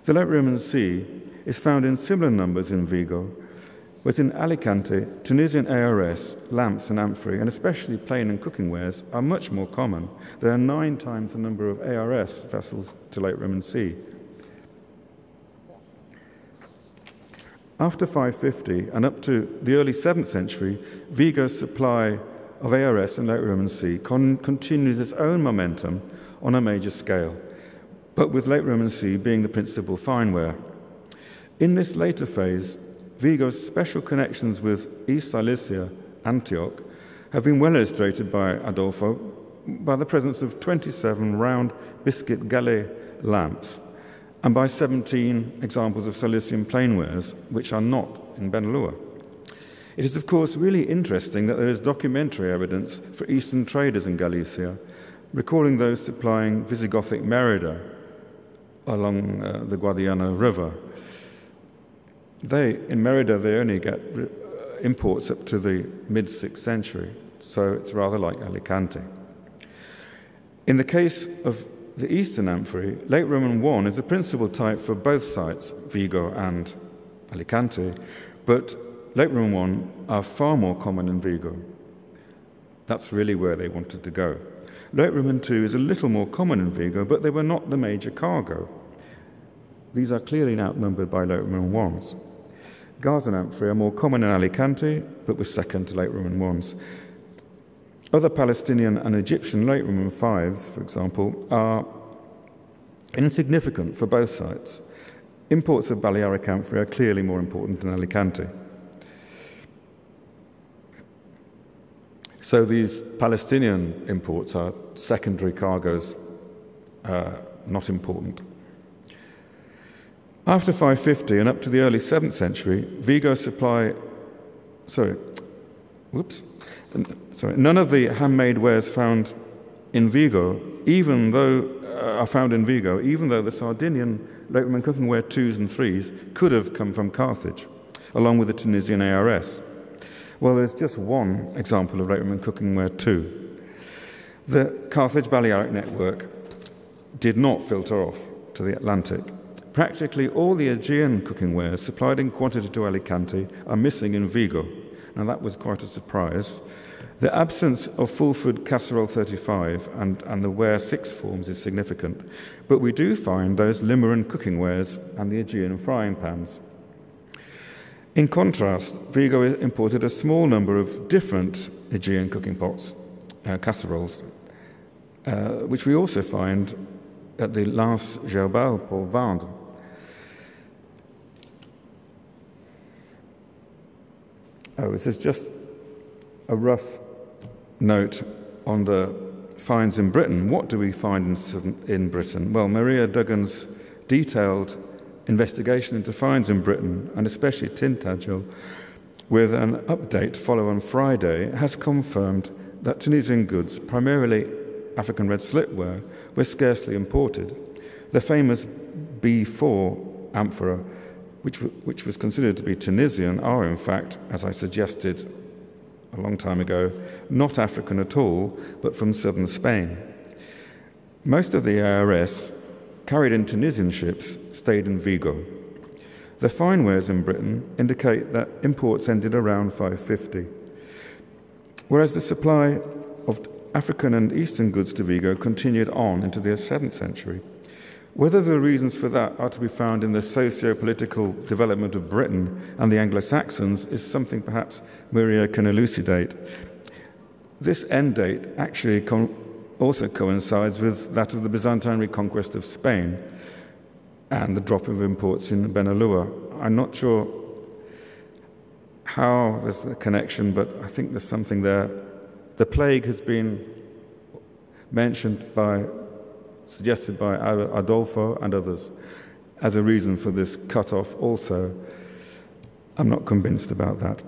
The late Roman Sea is found in similar numbers in Vigo, but in Alicante, Tunisian ARS, lamps and amphory, and especially plain and cooking wares, are much more common. There are 9 times the number of ARS vessels to late Roman Sea. After 550 and up to the early 7th century, Vigo's supply of ARS in late Roman Sea continues its own momentum on a major scale, but with late Roman Sea being the principal fineware. In this later phase, Vigo's special connections with East Cilicia, Antioch, have been well illustrated by Adolfo by the presence of 27 round biscuit gallet lamps and by 17 examples of Cilician plainwares, which are not in Benalúa. It is, of course, really interesting that there is documentary evidence for Eastern traders in Galicia, recalling those supplying Visigothic Merida along the Guadiana River. In Merida, they only get imports up to the mid-6th century, so it's rather like Alicante. In the case of the Eastern amphory, late Roman I is the principal type for both sites, Vigo and Alicante, but late Roman I are far more common in Vigo. That's really where they wanted to go. Late Roman II is a little more common in Vigo, but they were not the major cargo. These are clearly outnumbered by late Roman Is. Gazan amphory are more common in Alicante, but were second to late Roman Is. Other Palestinian and Egyptian late Roman Vs, for example, are insignificant for both sites. Imports of Balearic amphory are clearly more important than Alicante. So these Palestinian imports are secondary cargoes, not important. After 550 and up to the early 7th century, Vigo's supply, none of the handmade wares found in Vigo, even though the Sardinian late Roman cookingware 2s and 3s could have come from Carthage, along with the Tunisian ARS. Well, there's just one example of late Roman cookingware 2. The Carthage-Balearic network did not filter off to the Atlantic. Practically all the Aegean cooking wares supplied in quantity to Alicante are missing in Vigo. Now that was quite a surprise. The absence of full food casserole 35 and the ware 6 forms is significant, but we do find those Limeran cooking wares and the Aegean frying pans. In contrast, Vigo imported a small number of different Aegean cooking pots, casseroles, which we also find at the Lance Gerbal pour Vendre. Oh, this is just a rough note on the finds in Britain. What do we find in Britain? Well, Maria Duggan's detailed investigation into finds in Britain, and especially Tintagel, with an update to follow on Friday, has confirmed that Tunisian goods, primarily African red slipware, were scarcely imported. The famous B4 amphora, which was considered to be Tunisian, are in fact, as I suggested a long time ago, not African at all, but from southern Spain. Most of the ARS carried in Tunisian ships stayed in Vigo. The fine wares in Britain indicate that imports ended around 550, whereas the supply of African and Eastern goods to Vigo continued on into the 7th century. Whether the reasons for that are to be found in the socio-political development of Britain and the Anglo-Saxons is something perhaps Maria can elucidate. This end date actually also coincides with that of the Byzantine reconquest of Spain and the drop of imports in Benelux. I'm not sure how there's a connection, but I think there's something there. The plague has been suggested by Adolfo and others as a reason for this cut-off also. I'm not convinced about that.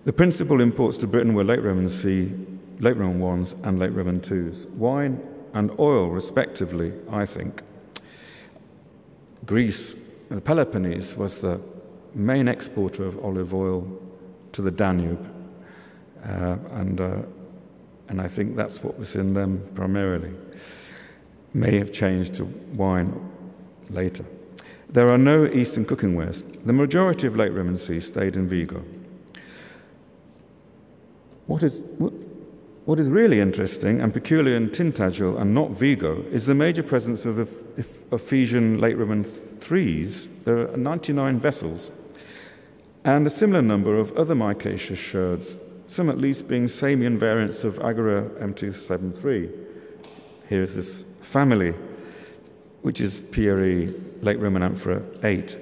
The principal imports to Britain were late Roman C, late Roman Is and late Roman IIs, wine and oil respectively, I think. Greece, the Peloponnese, was the main exporter of olive oil to the Danube, and I think that's what was in them primarily. May have changed to wine later. There are no Eastern cooking wares. The majority of late Roman C stayed in Vigo. What is really interesting and peculiar in Tintagel and not Vigo is the major presence of Ephesian late Roman IIIs. There are 99 vessels, and a similar number of other micaceous sherds, some at least being Samian variants of Agora M273. Here is this family, which is PRE late Roman Amphora 8.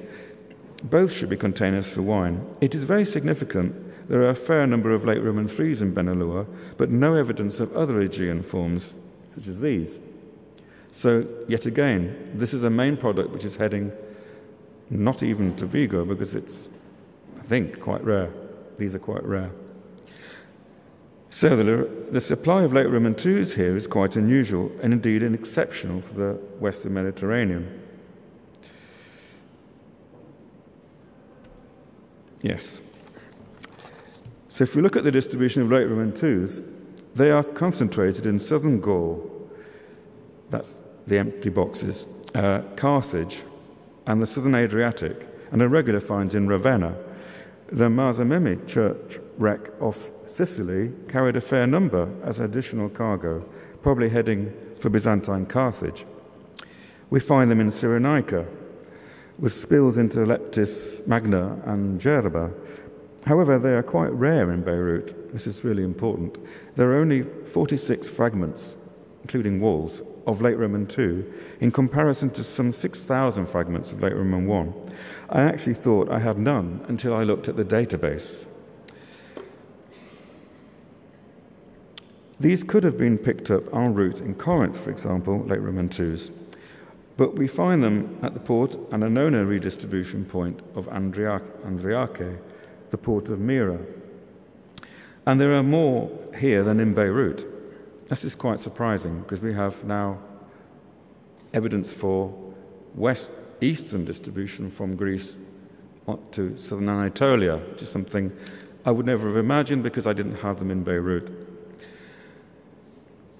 Both should be containers for wine. It is very significant there are a fair number of late Roman IIIs in Benelux, but no evidence of other Aegean forms, such as these. So, yet again, this is a main product which is heading not even to Vigo, because it's, I think, quite rare. These are quite rare. So the supply of late Roman IIs here is quite unusual, and indeed exceptional for the Western Mediterranean. Yes. So if we look at the distribution of late Roman IIs, they are concentrated in southern Gaul, that's the empty boxes, Carthage, and the southern Adriatic, and irregular finds in Ravenna. The Marzamemi church wreck off Sicily carried a fair number as additional cargo, probably heading for Byzantine Carthage. We find them in Cyrenaica, with spills into Leptis Magna and Gerba. However, they are quite rare in Beirut. This is really important. There are only 46 fragments, including walls, of late Roman II, in comparison to some 6,000 fragments of late Roman I. I actually thought I had none until I looked at the database. These could have been picked up en route in Corinth, for example, late Roman IIs, but we find them at the port and a known redistribution point of Andriache, the port of Myra. And there are more here than in Beirut. This is quite surprising, because we have now evidence for eastern distribution from Greece to southern Anatolia, which is something I would never have imagined because I didn't have them in Beirut.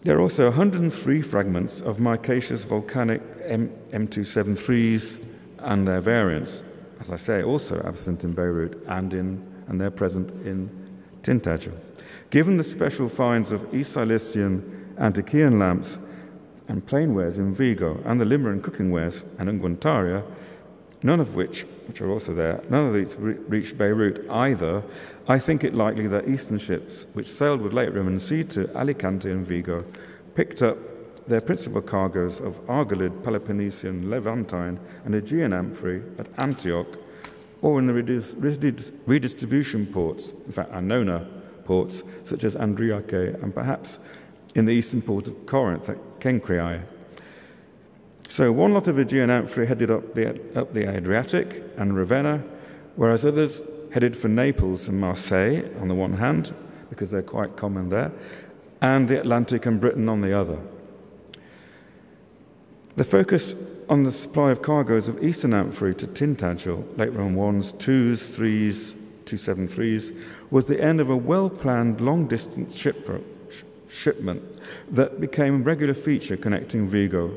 There are also 103 fragments of micaceous volcanic M273s and their variants, as I say, also absent in Beirut, and they're present in Tintagel. Given the special finds of East Cilician Antiochian lamps and plain wares in Vigo, and the Limerick cooking wares and unguentaria, none of which are also there, none of these reached Beirut either, I think it likely that Eastern ships which sailed with late Roman sea to Alicante and Vigo picked up their principal cargoes of Argolid, Peloponnesian, Levantine, and Aegean amphorae at Antioch, or in the redistribution ports, in fact, Annona ports, such as Andriache, and perhaps in the eastern port of Corinth at Cretariae. So one lot of Aegean amphorae headed up the Adriatic and Ravenna, whereas others headed for Naples and Marseille on the one hand, because they're quite common there, and the Atlantic and Britain on the other. The focus on the supply of cargoes of Eastern amphorae to Tintagel, late Roman 1s, 2s, 3s, 273s, was the end of a well-planned long-distance shipment that became a regular feature connecting Vigo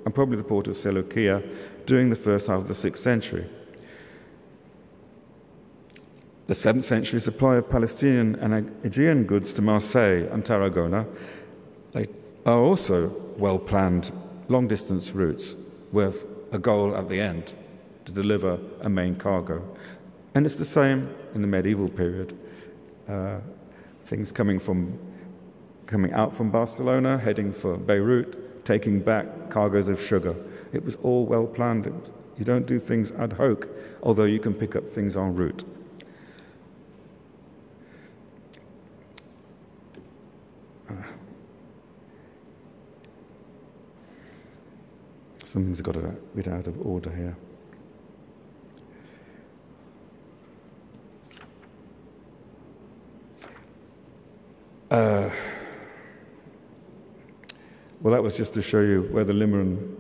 and probably the port of Seleucia during the first half of the 6th century. The 7th century supply of Palestinian and Aegean goods to Marseille and Tarragona are also well-planned long-distance routes with a goal at the end to deliver a main cargo. And it's the same in the medieval period. Things coming out from Barcelona, heading for Beirut, taking back cargoes of sugar. It was all well-planned. You don't do things ad hoc, although you can pick up things en route. Something's got a bit out of order here. Well, that was just to show you where the Limerian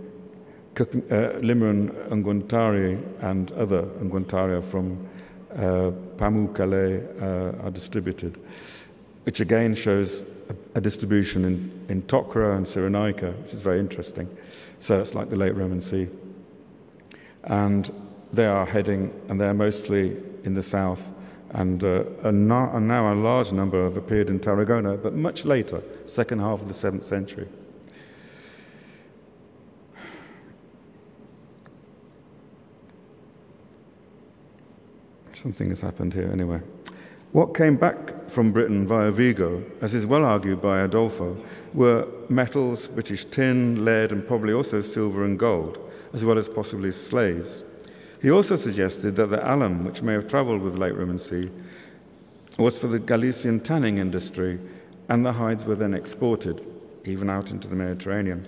unguentarii and other unguentaria from Pamukkale are distributed, which again shows a distribution in Tokra and Cyrenaica, which is very interesting. So it's like the late Roman Sea. And they are heading, and they're mostly in the south, and now a large number have appeared in Tarragona, but much later, second half of the 7th century. Something has happened here anyway. What came back from Britain via Vigo, as is well argued by Adolfo, were metals, British tin, lead, and probably also silver and gold, as well as possibly slaves. He also suggested that the alum, which may have travelled with late Roman Sea, was for the Galician tanning industry, and the hides were then exported, even out into the Mediterranean.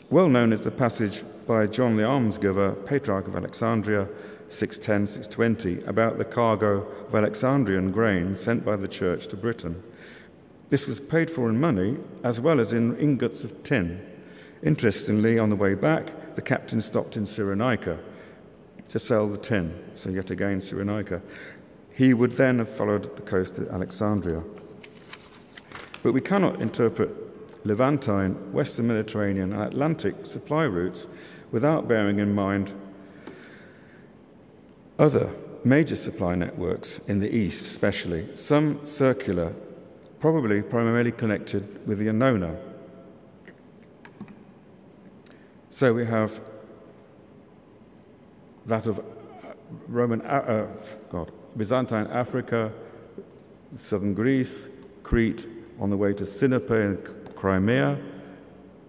Well known is the passage by John the Almsgiver, Patriarch of Alexandria, 610-620, about the cargo of Alexandrian grain sent by the church to Britain. This was paid for in money as well as in ingots of tin. Interestingly, on the way back, the captain stopped in Cyrenaica to sell the tin, so yet again Cyrenaica. He would then have followed the coast to Alexandria. But we cannot interpret Levantine, Western Mediterranean and Atlantic supply routes without bearing in mind other major supply networks in the east, especially, some circular, probably primarily connected with the Annona. So we have that of Byzantine Africa, southern Greece, Crete, on the way to Sinope and Crimea,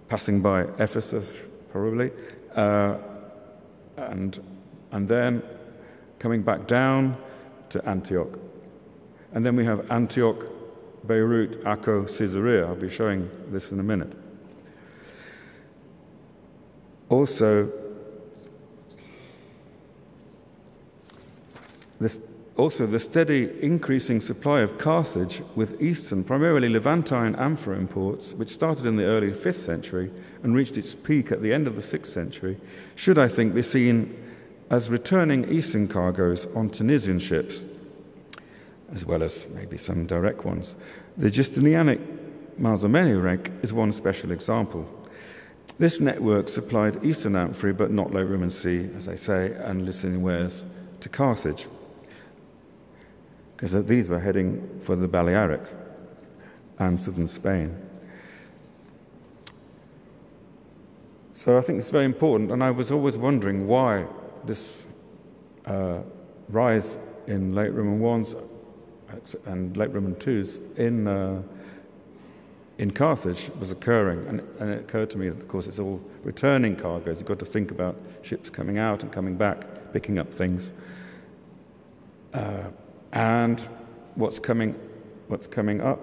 passing by Ephesus, probably, and then coming back down to Antioch. And then we have Antioch, Beirut, Akko, Caesarea. I'll be showing this in a minute. Also, the steady increasing supply of Carthage with eastern, primarily Levantine amphora imports, which started in the early 5th century and reached its peak at the end of the 6th century, should, I think, be seen as returning eastern cargoes on Tunisian ships, as well as maybe some direct ones. The Justinianic Marzameni rank is one special example. This network supplied eastern amphorae, but not late Roman Sea, as I say, and Lycian wares to Carthage, because these were heading for the Balearics and southern Spain. So I think it's very important, and I was always wondering why this rise in late Roman Is and late Roman IIs in Carthage was occurring, and it occurred to me that, of course, it's all returning cargoes. You've got to think about ships coming out and coming back, picking up things. And what's coming up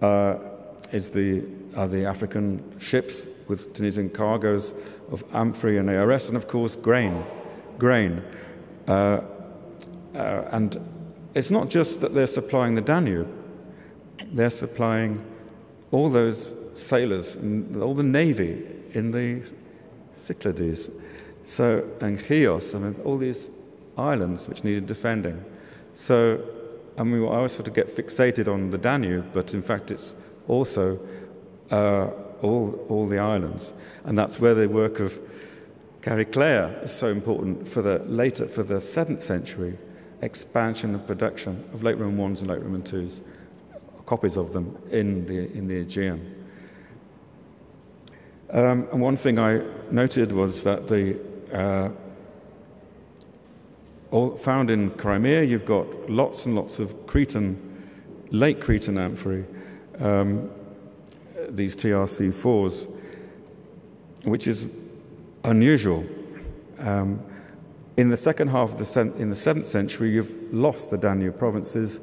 are the African ships with Tunisian cargoes of amphorae and ARS, and of course grain. And it's not just that they're supplying the Danube; they're supplying all those sailors and all the navy in the Cyclades, and Chios, all these islands which needed defending. So, I always sort of get fixated on the Danube, but in fact it's also all the islands, and that's where the work of Cretariae is so important for the 7th century expansion of production of late Roman Is and late Roman IIs, copies of them in the Aegean. And one thing I noted was that found in Crimea, you've got lots and lots of late Cretan amphorae, these TRC4s, which is unusual. In the second half of in the 7th century, you've lost the Danube provinces,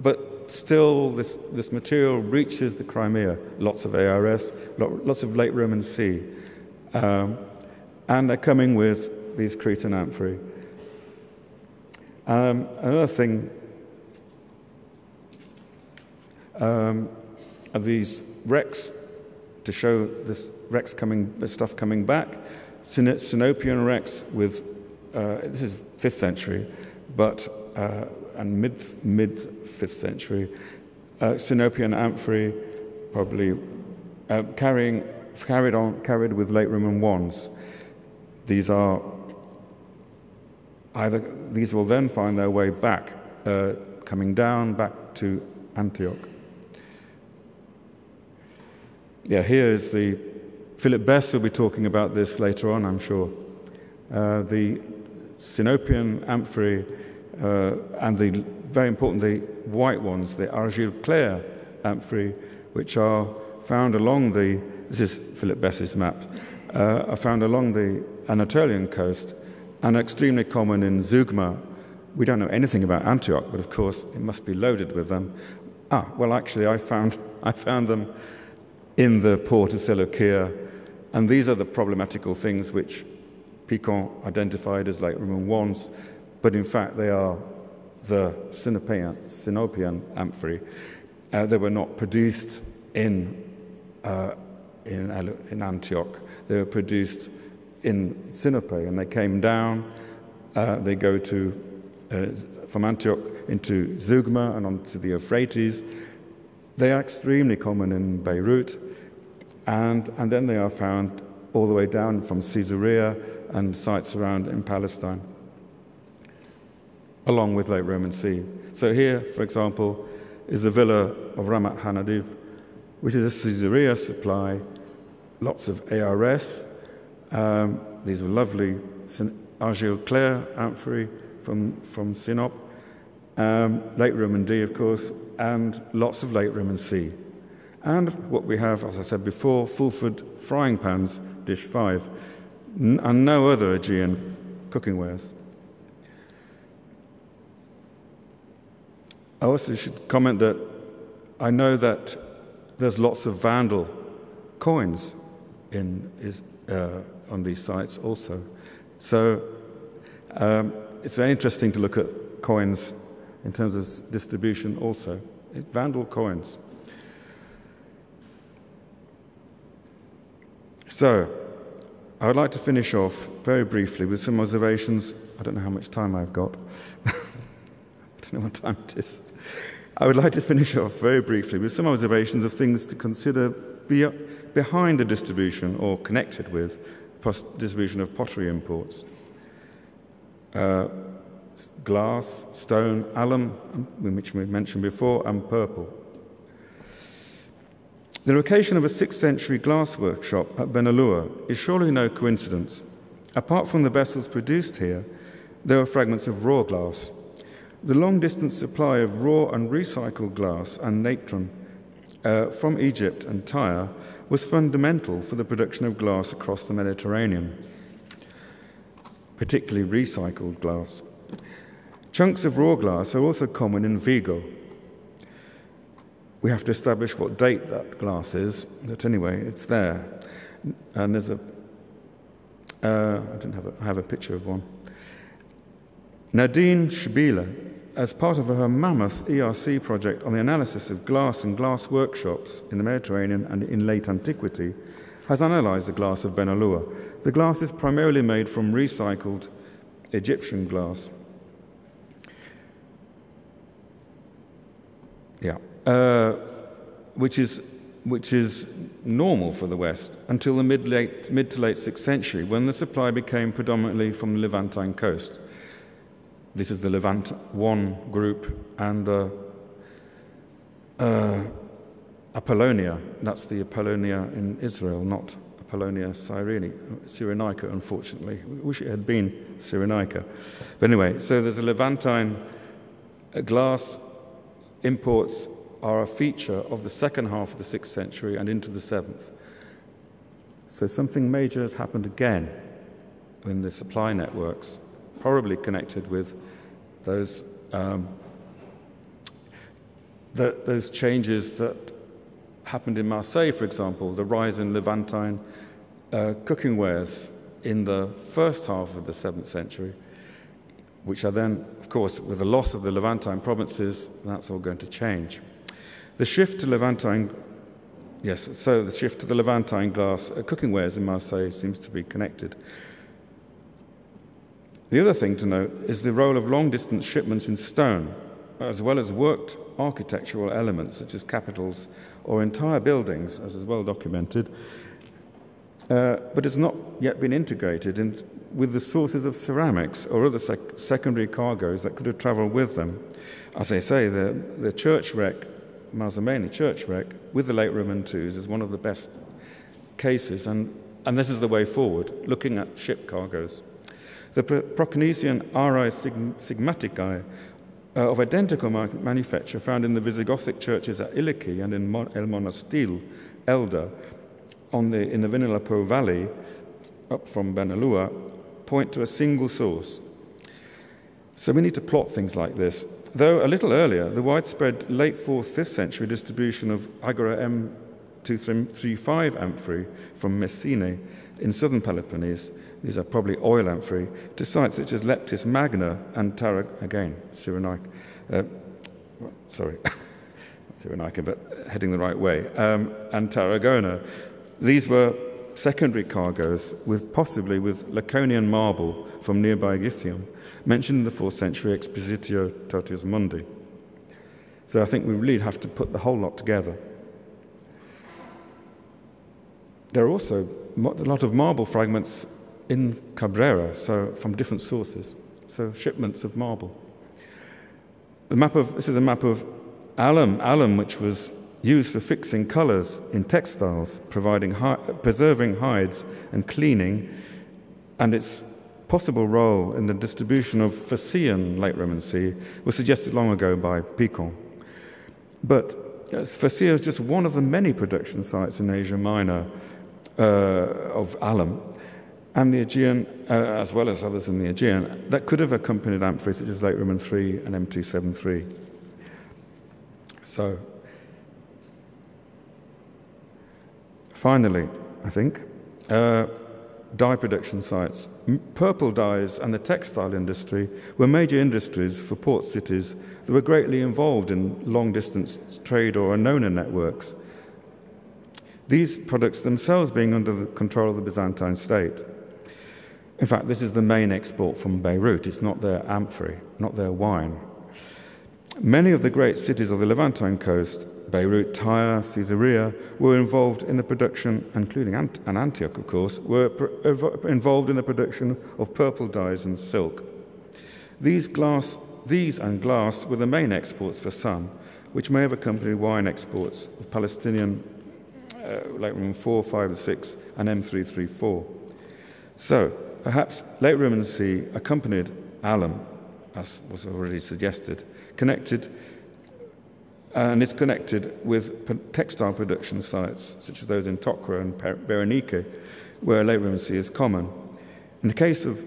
but still this material reaches the Crimea. Lots of ARS, lots of late Roman C, and they're coming with these Cretan amphorae. Another thing are these wrecks to show this stuff coming back. Sinopian wrecks with this is 5th century, and mid 5th century. Sinopian amphorae, probably carried with late Roman Is. These will then find their way back, coming down back to Antioch. Yeah, here is Philip Bess will be talking about this later on, I'm sure. The Sinopian amphorae and very important, the white ones, the Argile Claire amphorae, which are found along this is Philip Bess's map, are found along the Anatolian coast and are extremely common in Zeugma. We don't know anything about Antioch, but of course it must be loaded with them. Well, actually, I found them in the port of Seleucia, and these are the problematical things which Picon identified as late Roman Is, but in fact they are the Sinopian amphorae. They were not produced in Antioch. They were produced in Sinope, and they came down. They go from Antioch into Zeugma and onto the Euphrates. They are extremely common in Beirut, and then they are found all the way down from Caesarea and sites around in Palestine, along with late Roman C. So here, for example, is the villa of Ramat Hanadiv, which is a Caesarea supply, lots of ARS. These were lovely Argile Claire amphorae from Sinop, late Roman D, of course, and lots of late Roman C. And what we have, as I said before, Fulford frying pans, dish 5, and no other Aegean cooking wares. I also should comment that I know that there's lots of Vandal coins on these sites also. So it's very interesting to look at coins in terms of distribution also. Vandal coins. So I would like to finish off very briefly with some observations. I don't know how much time I've got. I don't know what time it is. I would like to finish off very briefly with some observations of things to consider behind the distribution or connected with distribution of pottery imports. Glass, stone, alum, which we mentioned before, and purple. The location of a 6th century glass workshop at Benalua is surely no coincidence. Apart from the vessels produced here, there were fragments of raw glass. The long-distance supply of raw and recycled glass and natron from Egypt and Tyre was fundamental for the production of glass across the Mediterranean, particularly recycled glass. Chunks of raw glass are also common in Vigo. We have to establish what date that glass is, but anyway, it's there. And there's I have a picture of one. Nadine Schbiele, as part of her mammoth ERC project on the analysis of glass and glass workshops in the Mediterranean and in late antiquity, has analysed the glass of Benalua. The glass is primarily made from recycled Egyptian glass. Which is normal for the West until the mid to late 6th century, when the supply became predominantly from the Levantine coast. This is the Levant I group and the Apollonia. That's the Apollonia in Israel, not Apollonia Cyrenaica, unfortunately. We wish it had been Cyrenaica. But anyway, so there's a Levantine glass imports are a feature of the second half of the 6th century and into the 7th. So something major has happened again in the supply networks, probably connected with those changes that happened in Marseille, for example, the rise in Levantine cooking wares in the first half of the 7th century, which are then, of course, with the loss of the Levantine provinces, that's all going to change. The shift to Levantine, the shift to the Levantine glass cooking wares in Marseille seems to be connected. The other thing to note is the role of long-distance shipments in stone, as well as worked architectural elements such as capitals or entire buildings, as is well documented, but has not yet been integrated with the sources of ceramics or other secondary cargoes that could have travelled with them. As I say, the church wreck, Marzameni church wreck, with the late Roman IIs is one of the best cases, and this is the way forward, looking at ship cargoes. The Proconnesian Arai Sigmaticae of identical manufacture found in the Visigothic churches at Iliki and in El Monastil, Elda, in the Vinalapo Valley, up from Benalua, point to a single source. So we need to plot things like this. Though a little earlier, the widespread late 4th, 5th century distribution of Agora M235 amphorae from Messene in southern Peloponnese, these are probably oil amphorae, to sites such as Leptis Magna and Cyrenaica, not Cyrenaica, but heading the right way, and Tarragona. These were secondary cargoes, possibly with Laconian marble from nearby Githium, mentioned in the 4th century Expositio Totius Mundi. So I think we really have to put the whole lot together. There are also a lot of marble fragments in Cabrera, so from different sources, so shipments of marble. This is a map of alum which was used for fixing colours in textiles, preserving hides and cleaning, and its possible role in the distribution of Phaeacian late Roman sea was suggested long ago by Picon. But Phaeacia is just one of the many production sites in Asia Minor of alum, and the Aegean, as well as others in the Aegean, that could have accompanied amphorae such as late Roman III and M273. So, finally, I think, dye production sites. Purple dyes and the textile industry were major industries for port cities that were greatly involved in long-distance trade or annona networks, these products themselves being under the control of the Byzantine state. In fact, this is the main export from Beirut. It's not their amphorae, not their wine. Many of the great cities of the Levantine coast, Beirut, Tyre, Caesarea, were involved in the production, including Antioch, of course, were involved in the production of purple dyes and silk. These and glass were the main exports for some, which may have accompanied wine exports of Palestinian, like Roman 4, 5, and 6, and M334. So, perhaps late Romancy accompanied alum, as was already suggested, and it's connected with textile production sites, such as those in Tokra and Berenike, where late Romancy is common. In the case of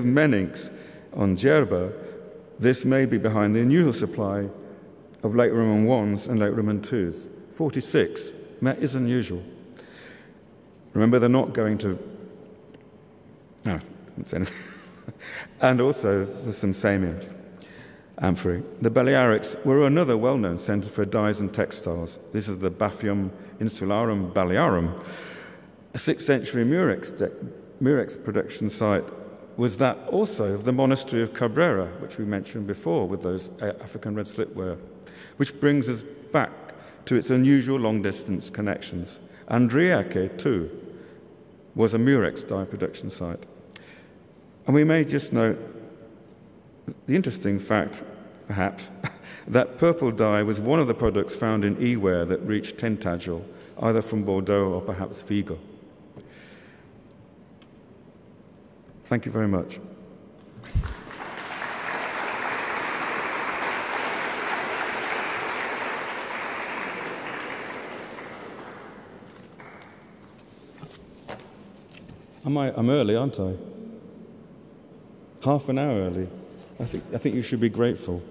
Meninx on Djerba, this may be behind the unusual supply of late Roman 1s and late Roman 2s. 46 is unusual. Remember, they're not going to... No, I didn't say anything. And also, there's some Samian amphory. The Balearics were another well-known centre for dyes and textiles. This is the Baffium Insularum Balearum. A 6th century Murex production site was that also of the monastery of Cabrera, which we mentioned before with those African red slipware, which brings us back to its unusual long-distance connections. Andriache, too, was a Murex dye production site. And we may just note the interesting fact, perhaps, that purple dye was one of the products found in e-ware that reached Tintagel, either from Bordeaux or perhaps Vigo. Thank you very much. I'm early, aren't I? Half an hour early. I think you should be grateful.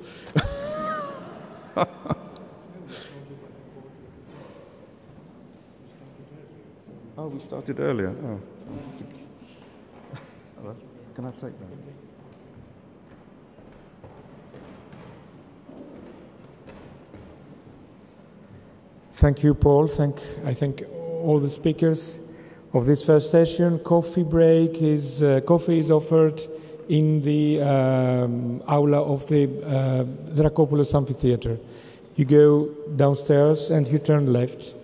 Oh, we started earlier. Oh. Can I take that?
Thank you, Paul. I thank all the speakers of this first session. Coffee is offered in the aula of the Dracopoulos Amphitheatre. You go downstairs and you turn left.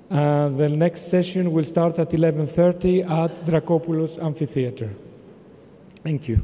The next session will start at 11:30 at Dracopoulos Amphitheatre. Thank you.